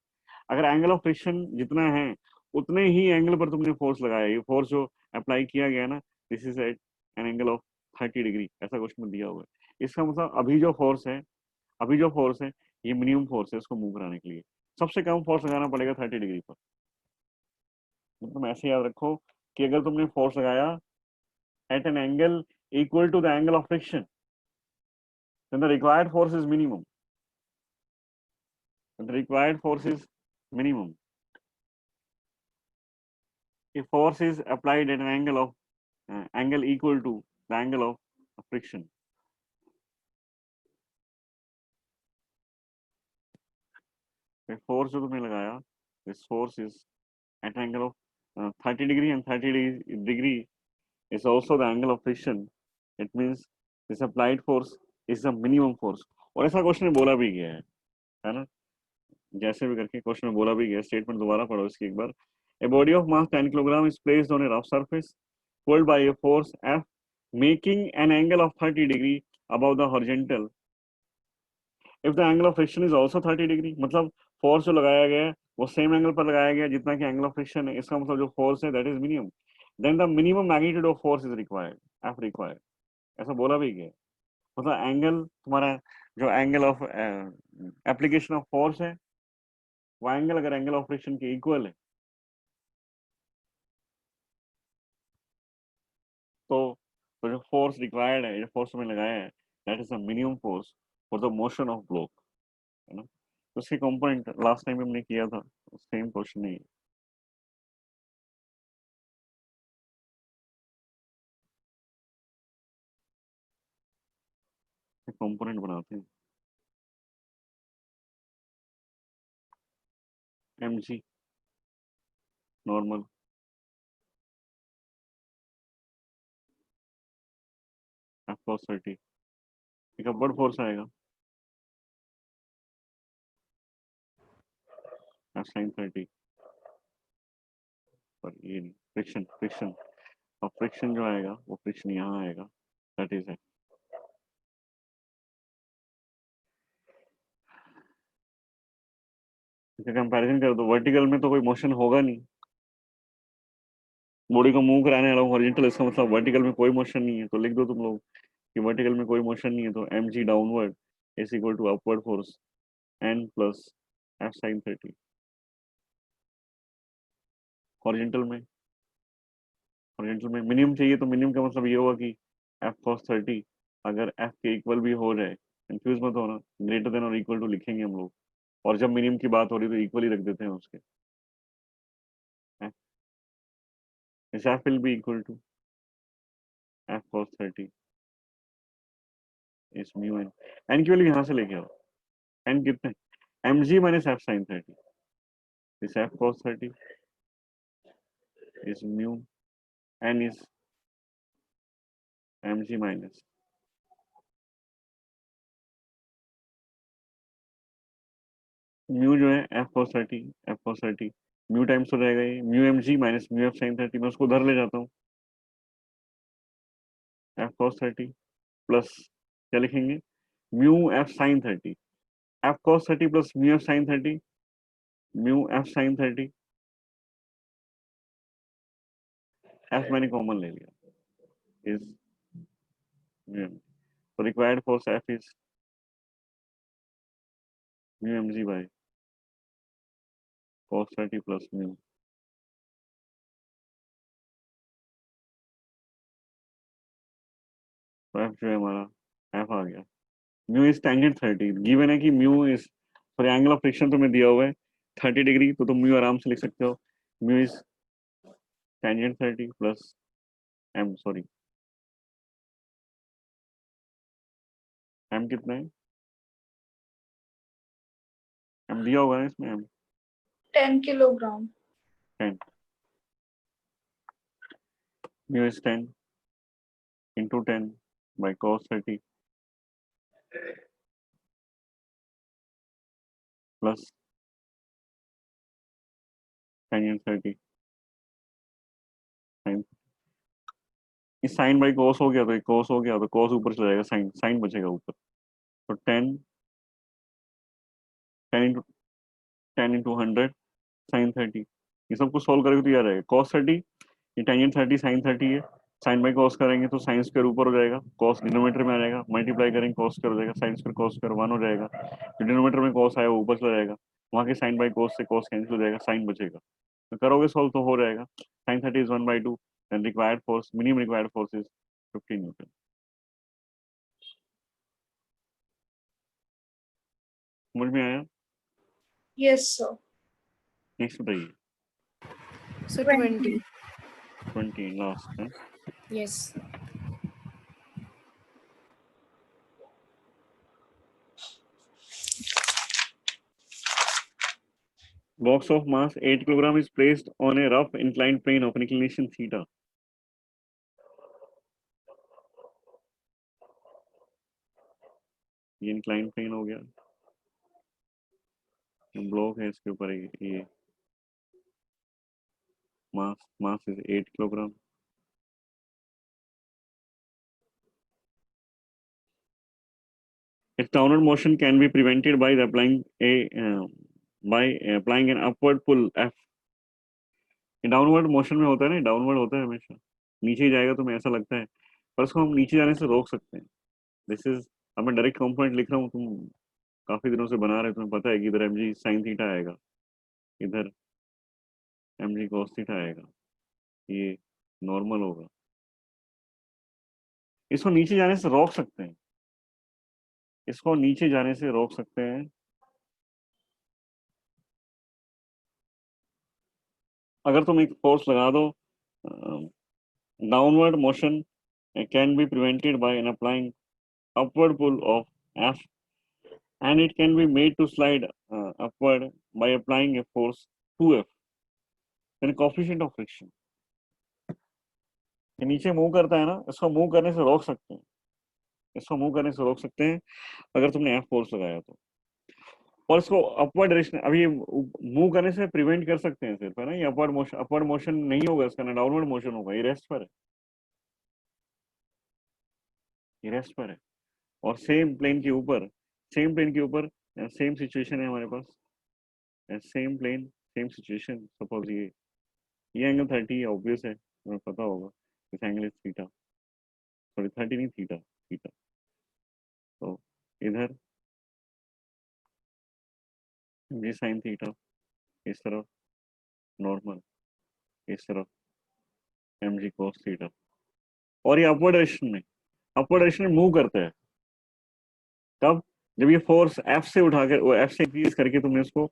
अगर एंगल ऑफ फ्रिक्शन जितना है उतने ही एंगल पर तुमने फोर्स लगाया, ये फोर्स जो अप्लाई किया गया ना, this is at an angle of 30 degree, ऐसा क्वेश्चन में दिया हुआ है। इसका मतलब अभी जो फोर्स है ये मिनिमम फोर्स है इसको मूव कराने के लिए, सबसे कम फोर्स लगाना पड़ेगा 30 डिग्री पर। मतलब ऐसे याद रखो कि अगर तुमने फोर्स लगाया at an angle equal to the angle of friction, then the required force is minimum. The required force is minimum. If force is applied at an angle of angle equal to the angle of friction, if force जो तुमने लगाया, this force is at an angle of 30 degree and 30 degree is also the angle of friction. It means this applied force is the minimum force. और ऐसा question में बोला भी गया है ना, जैसे भी करके क्वेश्चन में बोला भी गया। स्टेटमेंट दोबारा पढ़ो इसकी एक बार। A body of mass 10 kilogram is placed on a rough surface pulled by a force F making an angle of 30 degree above the horizontal. If the angle of friction is also 30 degree, मतलब force जो लगाया गया है वो same angle पर लगाया गया है जितना कि एंगल ऑफ फ्रिक्शन है, इसका मतलब जो फोर्स है that is minimum, then the minimum magnitude of force is required, F required, ऐसा बोला भी गया है। मतलब एंगल तुम्हारा जो angle of application of force है वो एंगल अगर एंगल ऑफ फ्रिक्शन के इक्वल है तो जो फोर्स रिक्वायर्ड है, जो फोर्स में लगाया है that is the minimum force for the motion of block, है ना। तो उसके कंपोनेंट लास्ट टाइम हमने किया था, सेम क्वेश्चन ही है। कंपोनेंट बनाते हैं, m g normal, F cos 30, एक अपवर्ड फोर्स आएगा एफ साइन 30, पर ये नहीं, फ्रिक्शन फ्रिक्शन, और फ्रिक्शन जो आएगा वो फ्रिक्शन यहाँ आएगा, दैट इज है। इसका कंपैरिजन कर दो, वर्टिकल में तो कोई मोशन होगा नहीं, बॉडी को मूव कराने वाला हॉरिजॉन्टल, इसका मतलब वर्टिकल में कोई मोशन नहीं है, तो लिख दो तुम लोग कि वर्टिकल में कोई मोशन नहीं है, तो m g downward is equal to upward force N plus F sine 30। Horizontal में, हॉरिजॉन्टल में मिनिमम चाहिए, तो मिनिमम का मतलब ये होगा कि एफ कॉस 30 अगर एफ के इक्वल भी हो जाए, कंफ्यूज मत होना, ग्रेटर देन और इक्वल टू लिखेंगे हम लोग, और जब मिनिमम की बात हो रही तो इक्वल ही रख देते हैं उसके, इस F will be equal to F cos 30 is mu N, N की वैल्यू यहाँ से लेके आओ, एन कितने, m g minus F sine 30, इस F cos 30 is mu N is m g minus mu जो है F cos 30, F cos 30 mu times हो जाएगा ये mu M g minus mu F sine 30, मैं उसको उधर ले जाता हूँ, एफ कॉस 30 प्लस क्या लिखेंगे mu F sine 30, F cos 30 plus mu F sine 30, mu F sine 30, F मैंने कॉमन ले लिया इज म्यू एम, तो required force F is mu M g by cos 30 plus mu, तो F जो है हमारा एफ आ गया, म्यू इज टेंजेंट 30, गिवन है कि mu is sorry angle of friction तुम्हें दिया हुआ है 30 डिग्री, तो तुम म्यू आराम से लिख सकते हो, mu is tangent 30 plus m, sorry m कितना है, एम दिया होगा ना इसमें, m 10 kilogram. 10, mu is 10 into 10 by cos 30 plus tangent 30 sin, इस साइन बाई cos हो गया तो cos हो गया तो cos ऊपर चला जाएगा, साइन साइन बचेगा ऊपर, तो 10 10 into 10 into 100 sin 30, ये सब कुछ सोल्व करेंगे तो याद आएगा cos 30, ये tangent 30 sin 30 है, साइन बाई cos करेंगे तो साइन स्क्वायर ऊपर हो जाएगा, cos डिनोमिनेटर में आ जाएगा, मल्टीप्लाई करेंगे cos स्क्वायर हो जाएगा, साइन स्क्वायर cos स्क्वायर 1 हो जाएगा, जो डिनोमिनेटर में cos आया वो ऊपर चला जाएगा, वहाँ के साइन बाई cos से cos कैंसिल हो जाएगा, साइन बचेगा, तो करोगे सॉल्व तो हो जाएगा, sin 30 is 1/2 and required force, minimum required force is 15 Newton। समझ में आया? Yes, sir. नेक्स्ट बताइए, So 20. 20 लास्ट है, Yes. box of mass 8 kilogram is placed on a rough inclined plane of an inclination theta, ये inclined plane हो गया, block है इसके ऊपर ये mass is 8 kilogram, its downward motion can be prevented by applying a by applying an upward pull F. Downward motion में होता है ना, डाउनवर्ड होता है हमेशा, नीचे ही जाएगा तुम्हें ऐसा लगता है, पर उसको हम नीचे जाने से रोक सकते हैं। दिस इज, अब मैं डायरेक्ट कंपोनेंट लिख रहा हूँ, तुम काफी दिनों से बना रहे हो, तुम्हें पता है कि इधर एम जी साइन थीटा आएगा, इधर एम जी कॉस थीटा आएगा, ये नॉर्मल होगा। इसको नीचे जाने से रोक सकते हैं, इसको नीचे जाने से रोक सकते हैं। अगर तुम एक फोर्स लगा दो, downward motion can be prevented by an applying upward pull of F, and it can be made to slide upward by applying a force 2F, then coefficient of friction। ये नीचे मूव करता है ना, इसको move करने से रोक सकते हैं, इसको मूव करने से रोक सकते हैं अगर तुमने F फोर्स लगाया तो। और इसको अपवर्ड डायरेक्शन, अभी मूव करने से प्रिवेंट कर सकते हैं सिर्फ, है ना, ये अपवर्ड मोशन नहीं होगा इसका, ना डाउनवर्ड मोशन होगा, ये रेस्ट पर है, ये रेस्ट पर है। और सेम प्लेन के ऊपर, सेम प्लेन के ऊपर सेम सिचुएशन है हमारे पास, same plane same situation, suppose ये एंगल 30 है, ऑब्वियस है, तुम्हें पता होगा, this angle is theta, sorry 30 नहीं, थीटा, थीटा। तो इधर जी साइन थीटा, इस तरफ नॉर्मल, इस तरफ एम जी कोस थीटा, और ये अपवर्ड डायरेक्शन में, अपवर्ड डायरेक्शन में मूव करता है। कब? जब ये फोर्स एफ से उठाकर, वो एफ से इंक्रीज करके तुमने इसको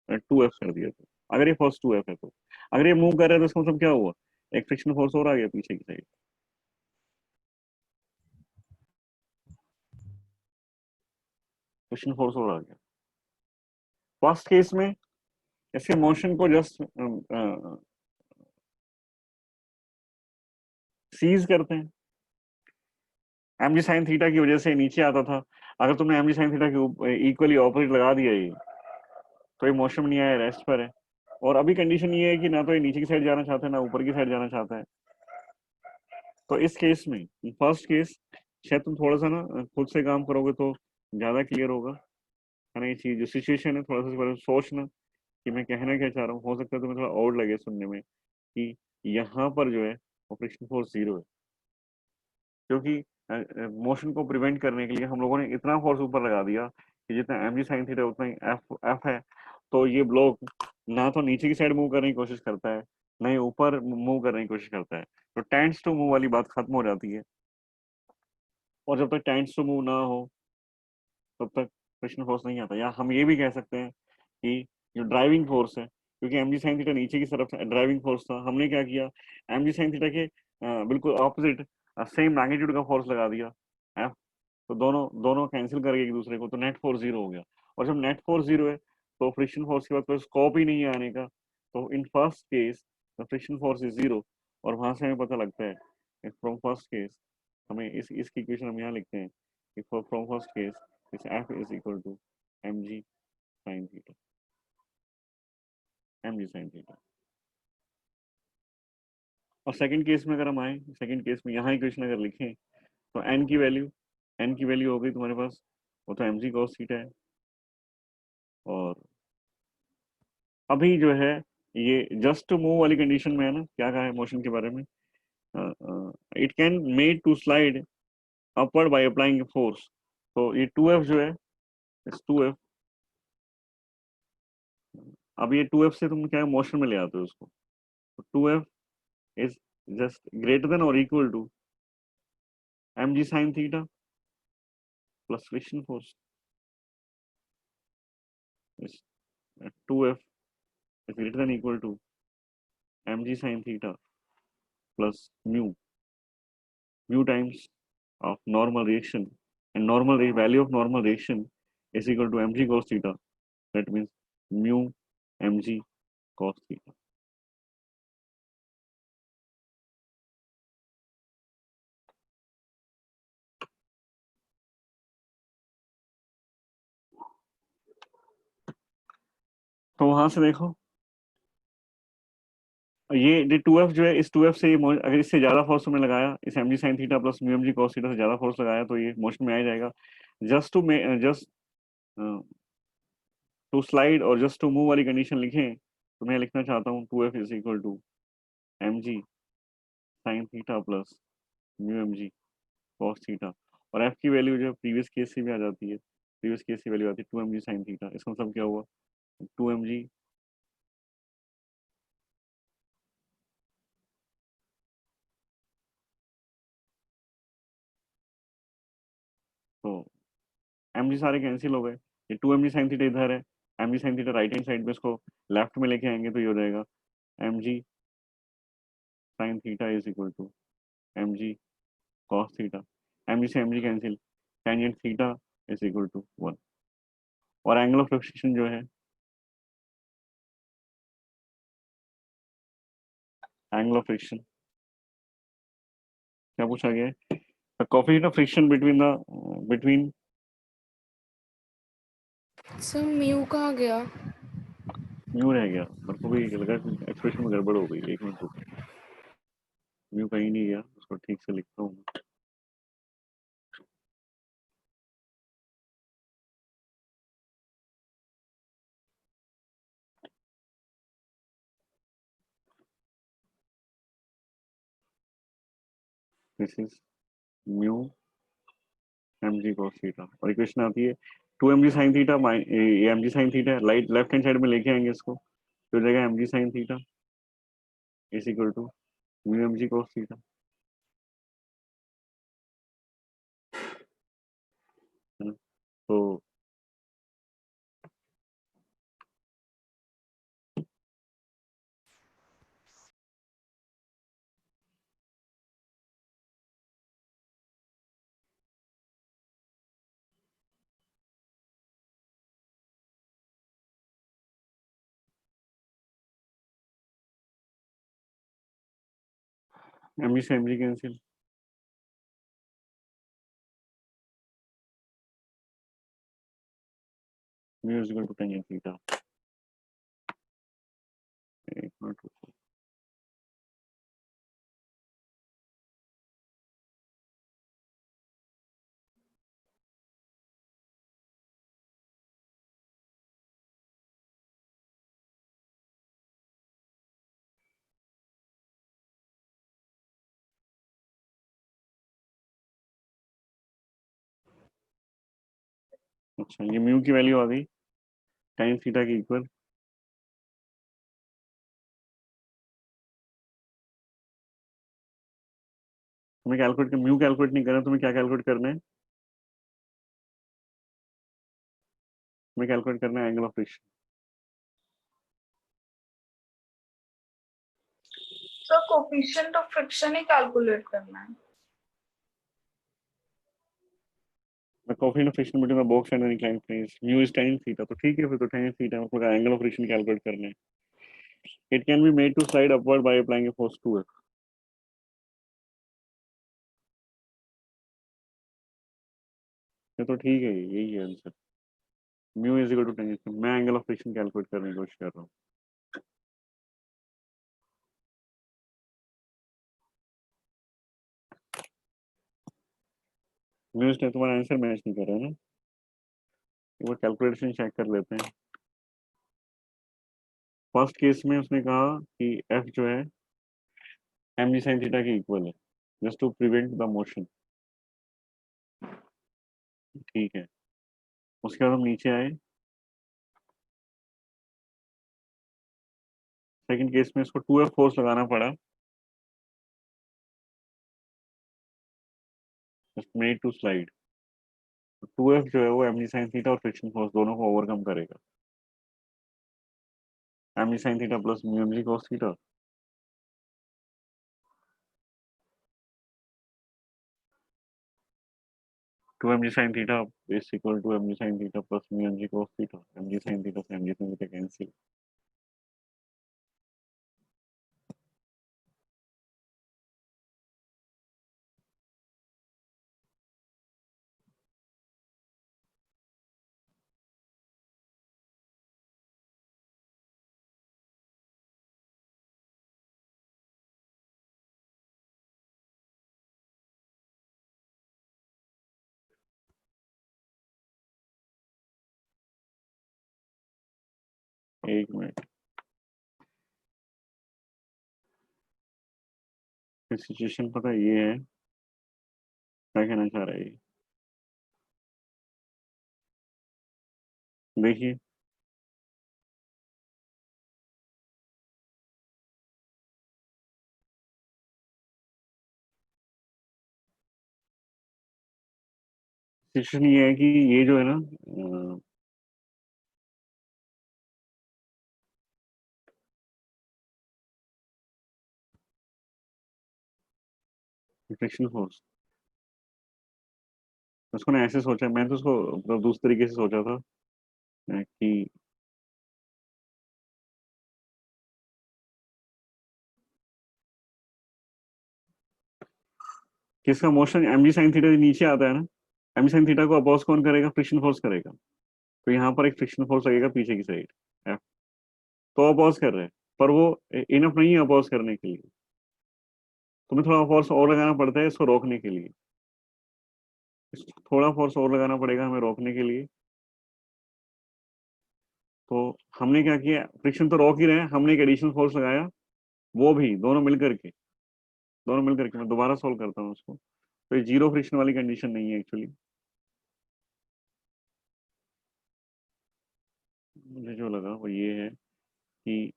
2F कर दिया, तो अगर ये फोर्स 2F है तो, अगर ये मूव कर रहा है तो इसका मतलब क्या हुआ, एक फ्रिक्शन फोर्स और आ गया पीछे की साइड, फ्रिक्शन फोर्स और आ गया। फर्स्ट केस में इसके मोशन को जस्ट सीज करते हैं, एम जी साइन थीटा की वजह से नीचे आता था, अगर तुमने एम जी साइन थीटा के इक्वली ऑपोजिट लगा दिया ये, तो ये मोशन में नहीं आया, रेस्ट पर है। और अभी कंडीशन ये है कि ना तो ये नीचे की साइड जाना चाहता है, ना ऊपर की साइड जाना चाहता है। तो इस केस में, फर्स्ट केस, शायद तुम थोड़ा सा ना खुद से काम करोगे तो ज्यादा क्लियर होगा, है ना। ये चीज जो सिचुएशन है, थोड़ा सा पहले सोचना कि मैं कहना क्या चाह रहा हूँ, हो सकता है तुम्हें थोड़ा और लगे सुनने में कि यहाँ पर जो है फ्रिक्शन फोर्स 0 है, क्योंकि मोशन को प्रिवेंट करने के लिए हम लोगों ने इतना फोर्स ऊपर लगा दिया कि जितना एम जी साइन थीटा उतना ही एफ है। तो ये ब्लॉक ना तो नीचे की साइड मूव करने की कोशिश करता है, ना ही ऊपर मूव करने की कोशिश करता है, तो टेंड्स टू मूव वाली बात खत्म हो जाती है। और जब तक टेंड्स टू मूव ना हो तब तक फ्रिक्शन फोर्स नहीं आता। या हम ये भी कह सकते हैं कि जो ड्राइविंग फोर्स है, क्योंकि एम जी साइन थीटा नीचे की तरफ ड्राइविंग फोर्स था, हमने क्या किया, एम जी साइन थीटा के बिल्कुल ऑपोजिट सेम मैग्नीट्यूड का फोर्स लगा दिया एफ, तो दोनों दोनों कैंसिल करके एक दूसरे को, तो नेट फोर्स 0 हो गया। और जब नेट फोर्स 0 है तो फ्रिक्शन फोर्स के बाद कोई स्कोप ही नहीं है आने का, तो in first case the friction force is 0। और वहां से हमें पता लगता है फ्रॉम फर्स्ट केस, हमें इसकी इक्वेशन हम यहाँ लिखते हैं कि from first case is F is equal to M G sine theta, m ji sine theta. और सेकंड केस में अगर हम आए, सेकंड केस में यहाँ इक्वेशन अगर लिखें तो एन की वैल्यू हो गई तुम्हारे पास, वो तो एम जी कॉस थीटा है। और अभी जो है ये जस्ट टू मूव वाली कंडीशन में है ना, क्या कहा है मोशन के बारे में, it can made to slide upward by applying force. तो ये 2F जो है, इस 2F, अब ये 2F से तुम क्या मोशन में ले आते हो उसको, तो 2F is just greater than और equal to M G sine theta plus friction force. 2F is greater than equal to mg sin theta plus mu times of normal reaction, and value of normal reaction is equal to mg cos theta, that means mu mg cos theta। तो वहां से देखो ये 2F जो है, इस 2F से ये अगर इससे ज्यादा फोर्स तुमने लगाया, इस mg sin theta plus mu mg cos theta से ज्यादा फोर्स लगाया, तो ये मोशन में आ जाएगा। Just to just to slide और जस्ट टू मूव वाली कंडीशन लिखें तो मैं लिखना चाहता हूँ 2f is equal to mg sine theta plus mu mg cos theta, और f की वैल्यू जो है प्रीवियस केस से भी आ जाती है, प्रीवियस केस की वैल्यू आती है 2mg साइन थीटा। इसका मतलब क्या हुआ, 2mg तो mg सारे कैंसिल हो गए, ये 2mg साइन थीटा इधर है, mg sine theta right hand side में, इसको लेफ्ट में लेके आएंगे तो ये हो जाएगा mg sine theta is equal to mg cos theta, mg से mg cancel, tangent theta is equal to 1, और एंगल ऑफ फिक्सेशन जो है, एंगल ऑफ फ्रिक्शन क्या पूछा गया है, the coefficient of friction between sir mu कहाँ गया? म्यू रह गया, मेरे को भी लगा एक्सप्रेशन में गड़बड़ हो गई, एक मिनट रुको, म्यू कहीं नहीं गया, उसको ठीक से लिखता हूँ। This is mu mg cos theta, और इक्वेशन आती है 2mg sin theta mg sin theta, right left hand side में लेके आएंगे इसको तो हो जाएगा mg sin theta is equal to mu mg cos theta, है ना। तो mg से mg cancel, mu is equal to tangent theta, एक मिनट रुको, अच्छा ये म्यू की वैल्यू आ गई tan थीटा की इक्वल, तुम्हें कैलकुलेट कर, म्यू कैलकुलेट नहीं करना, तुम्हें क्या कैलकुलेट करना है, तुम्हें कैलकुलेट करना है angle of friction. Sir coefficient of friction he calculate करना है। The coefficient of friction between the box and an inclined plane is mu is tan theta, तो ठीक है, फिर तो tan theta मतलब एंगल ऑफ फ्रिक्शन कैलकुलेट करना है। It can be made to slide upward by applying a force 2f, ये तो ठीक है, यही है answer, mu is equal to tan, मैं एंगल ऑफ फ्रिक्शन कैलकुलेट करने की कोशिश कर रहा हूँ। mu से तुम्हारा आंसर मैच नहीं कर रहा है ना, एक बार कैलकुलेशन चेक कर लेते हैं। फर्स्ट केस में उसने कहा कि f जो है mg sin थीटा के इक्वल है, just to prevent the motion, ठीक है। उसके बाद हम नीचे आए, सेकंड केस में इसको 2f फोर्स लगाना पड़ा, just made to slide, 2f जो है वो mg sin थीटा और फ्रिक्शन फोर्स दोनों को ओवरकम करेगा, mg sin theta plus mu mg cos theta, 2mg sin theta is equal to mg sin theta plus mu mg cos theta, mg sin theta से mg sin theta cancel, एक minute, situation पता है ये है, क्या कहना चाह रहा है ये देखिए। सिचुएशन ये है कि ये जो है ना, फ्रिक्शन फोर्स, उसको ना ऐसे सोचा, मैंने तो उसको मतलब दूसरे तरीके से सोचा था कि किसका मोशन एम जी साइन थीटा नीचे आता है ना, एम साइन थीटा को अपोज कौन करेगा, फ्रिक्शन फोर्स करेगा। तो यहाँ पर एक फ्रिक्शन फोर्स लगेगा पीछे की साइड, एफ, तो अपोज कर रहे हैं, पर वो इनफ नहीं है अपोज करने के लिए, तुम्हें थोड़ा फोर्स और लगाना पड़ता है इसको रोकने के लिए, थोड़ा फोर्स और लगाना पड़ेगा हमें रोकने के लिए। तो हमने क्या किया, फ्रिक्शन तो रोक ही रहे हैं, हमने एक एडिशनल फोर्स लगाया, वो भी दोनों मिलकर के, दोनों मिलकर के, मैं दोबारा सोल्व करता हूँ उसको। तो ये जीरो फ्रिक्शन वाली कंडीशन नहीं है एक्चुअली, मुझे जो लगा वो ये है कि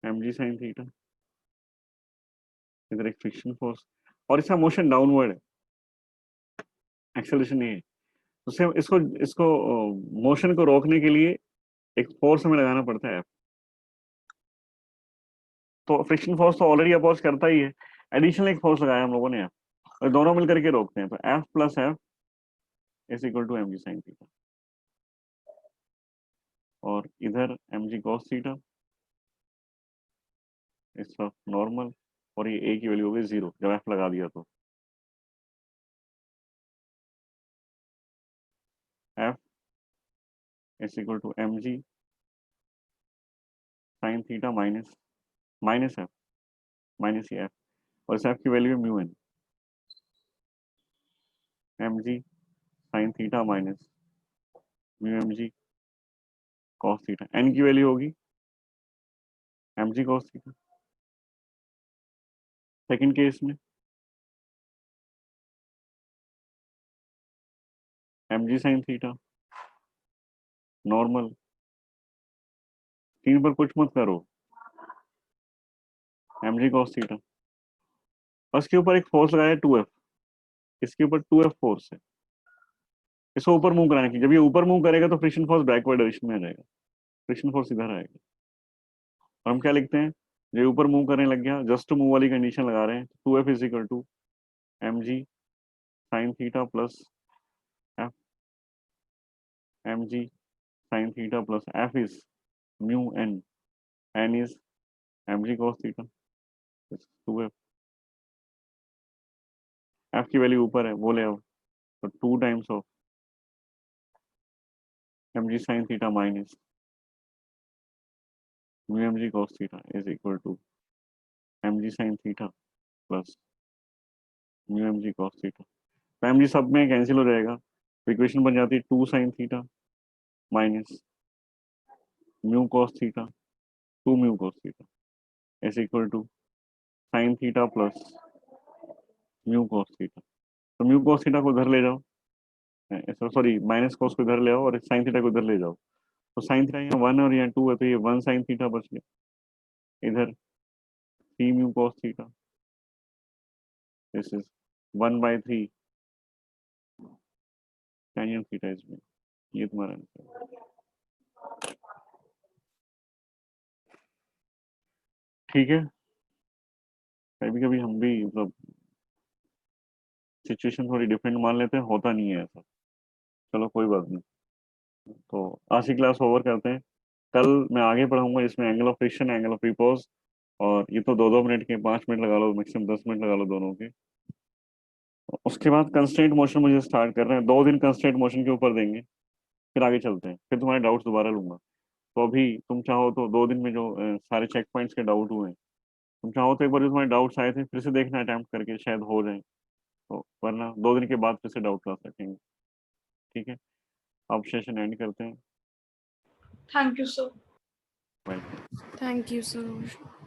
एम जी साइन थीटा, इधर एक फ्रिक्शन फोर्स, और इसका मोशन डाउनवर्ड है, एक्सेलरेशन नहीं है, उससे इसको इसको मोशन को रोकने के लिए एक फोर्स हमें लगाना पड़ता है F। तो फ्रिक्शन फोर्स तो ऑलरेडी अपोज करता ही है, एडिशनल एक फोर्स लगाया हम लोगों ने F, और दोनों मिलकर के रोकते हैं, तो F plus F is equal to M G sine theta, और इधर एम जी कॉस थीटा, इस तरफ नॉर्मल, और ये ए की वैल्यू हो गई 0 जब F लगा दिया तो F is equal to M G sine theta minus minus F, minus ये F, और इस F की वैल्यू है म्यू एन, एम जी sine theta minus mu M G cos theta, N की वैल्यू होगी एम जी कॉस थीटा। सेकेंड केस में M जी sine theta normal, screen पर कुछ मत करो, एम जी कॉस थीटा, और इसके ऊपर एक फोर्स लगाया 2F, इसके ऊपर 2F फोर्स है, इसको ऊपर मूव कराने की, जब ये ऊपर मूव करेगा तो फ्रिक्शन फोर्स बैकवर्ड डायरेक्शन में आ जाएगा, फ्रिक्शन फोर्स इधर आएगा, और हम क्या लिखते हैं, जो ऊपर मूव करने लग गया, जस्ट मूव वाली कंडीशन लगा रहे हैं, 2F is equal to M G sine theta plus F, m ji sine theta plus F is mu N, N is m ji cos theta, 2F, F की value ऊपर है वो ले आओ, तो 2 times of m ji sine theta minus mu M G cos theta is equal to M G sine theta plus mu M G cos theta, तो m g सब में कैंसिल हो जाएगा, तो इक्वेशन बन जाती है 2 sine theta minus mu cos theta, 2 mu cos theta is equal to sine theta plus mu cos theta, तो म्यू कॉस थीटा को इधर ले जाओ, सॉरी माइनस कॉस को इधर ले आओ, और साइन थीटा को इधर ले जाओ, तो साइन थीटा यहाँ 1 और यहाँ 2 है, तो ये 1 साइन थीटा बच गया, इधर 3 mu cos theta, this is 1/3 tan theta is mu, ये तुम्हारा आंसर। ठीक है, कभी कभी हम भी मतलब सिचुएशन थोड़ी डिफरेंट मान लेते हैं, होता नहीं है ऐसा, चलो कोई बात नहीं। तो आज की क्लास ओवर करते हैं, कल मैं आगे पढ़ाऊंगा, इसमें angle of friction, angle of repose, और ये तो 2-2 मिनट के, 5 मिनट लगा लो, मैक्सिमम 10 मिनट लगा लो दोनों के। उसके बाद कंस्ट्रेंट मोशन मुझे स्टार्ट कर रहे हैं, 2 दिन कंस्ट्रेंट मोशन के ऊपर देंगे, फिर आगे चलते हैं, फिर तुम्हारे डाउट्स दोबारा लूंगा। तो अभी तुम चाहो तो 2 दिन में जो सारे चेक पॉइंट्स के डाउट हुए हैं, तुम चाहो तो एक बार जो तुम्हारे डाउट्स आए थे फिर से देखना अटेम्प्ट करके, शायद हो जाए, तो वरना 2 दिन के बाद फिर से डाउट ला सकेंगे। ठीक है। आप सेशन एंड करते हैं। Thank you sir. Welcome. Thank you, sir.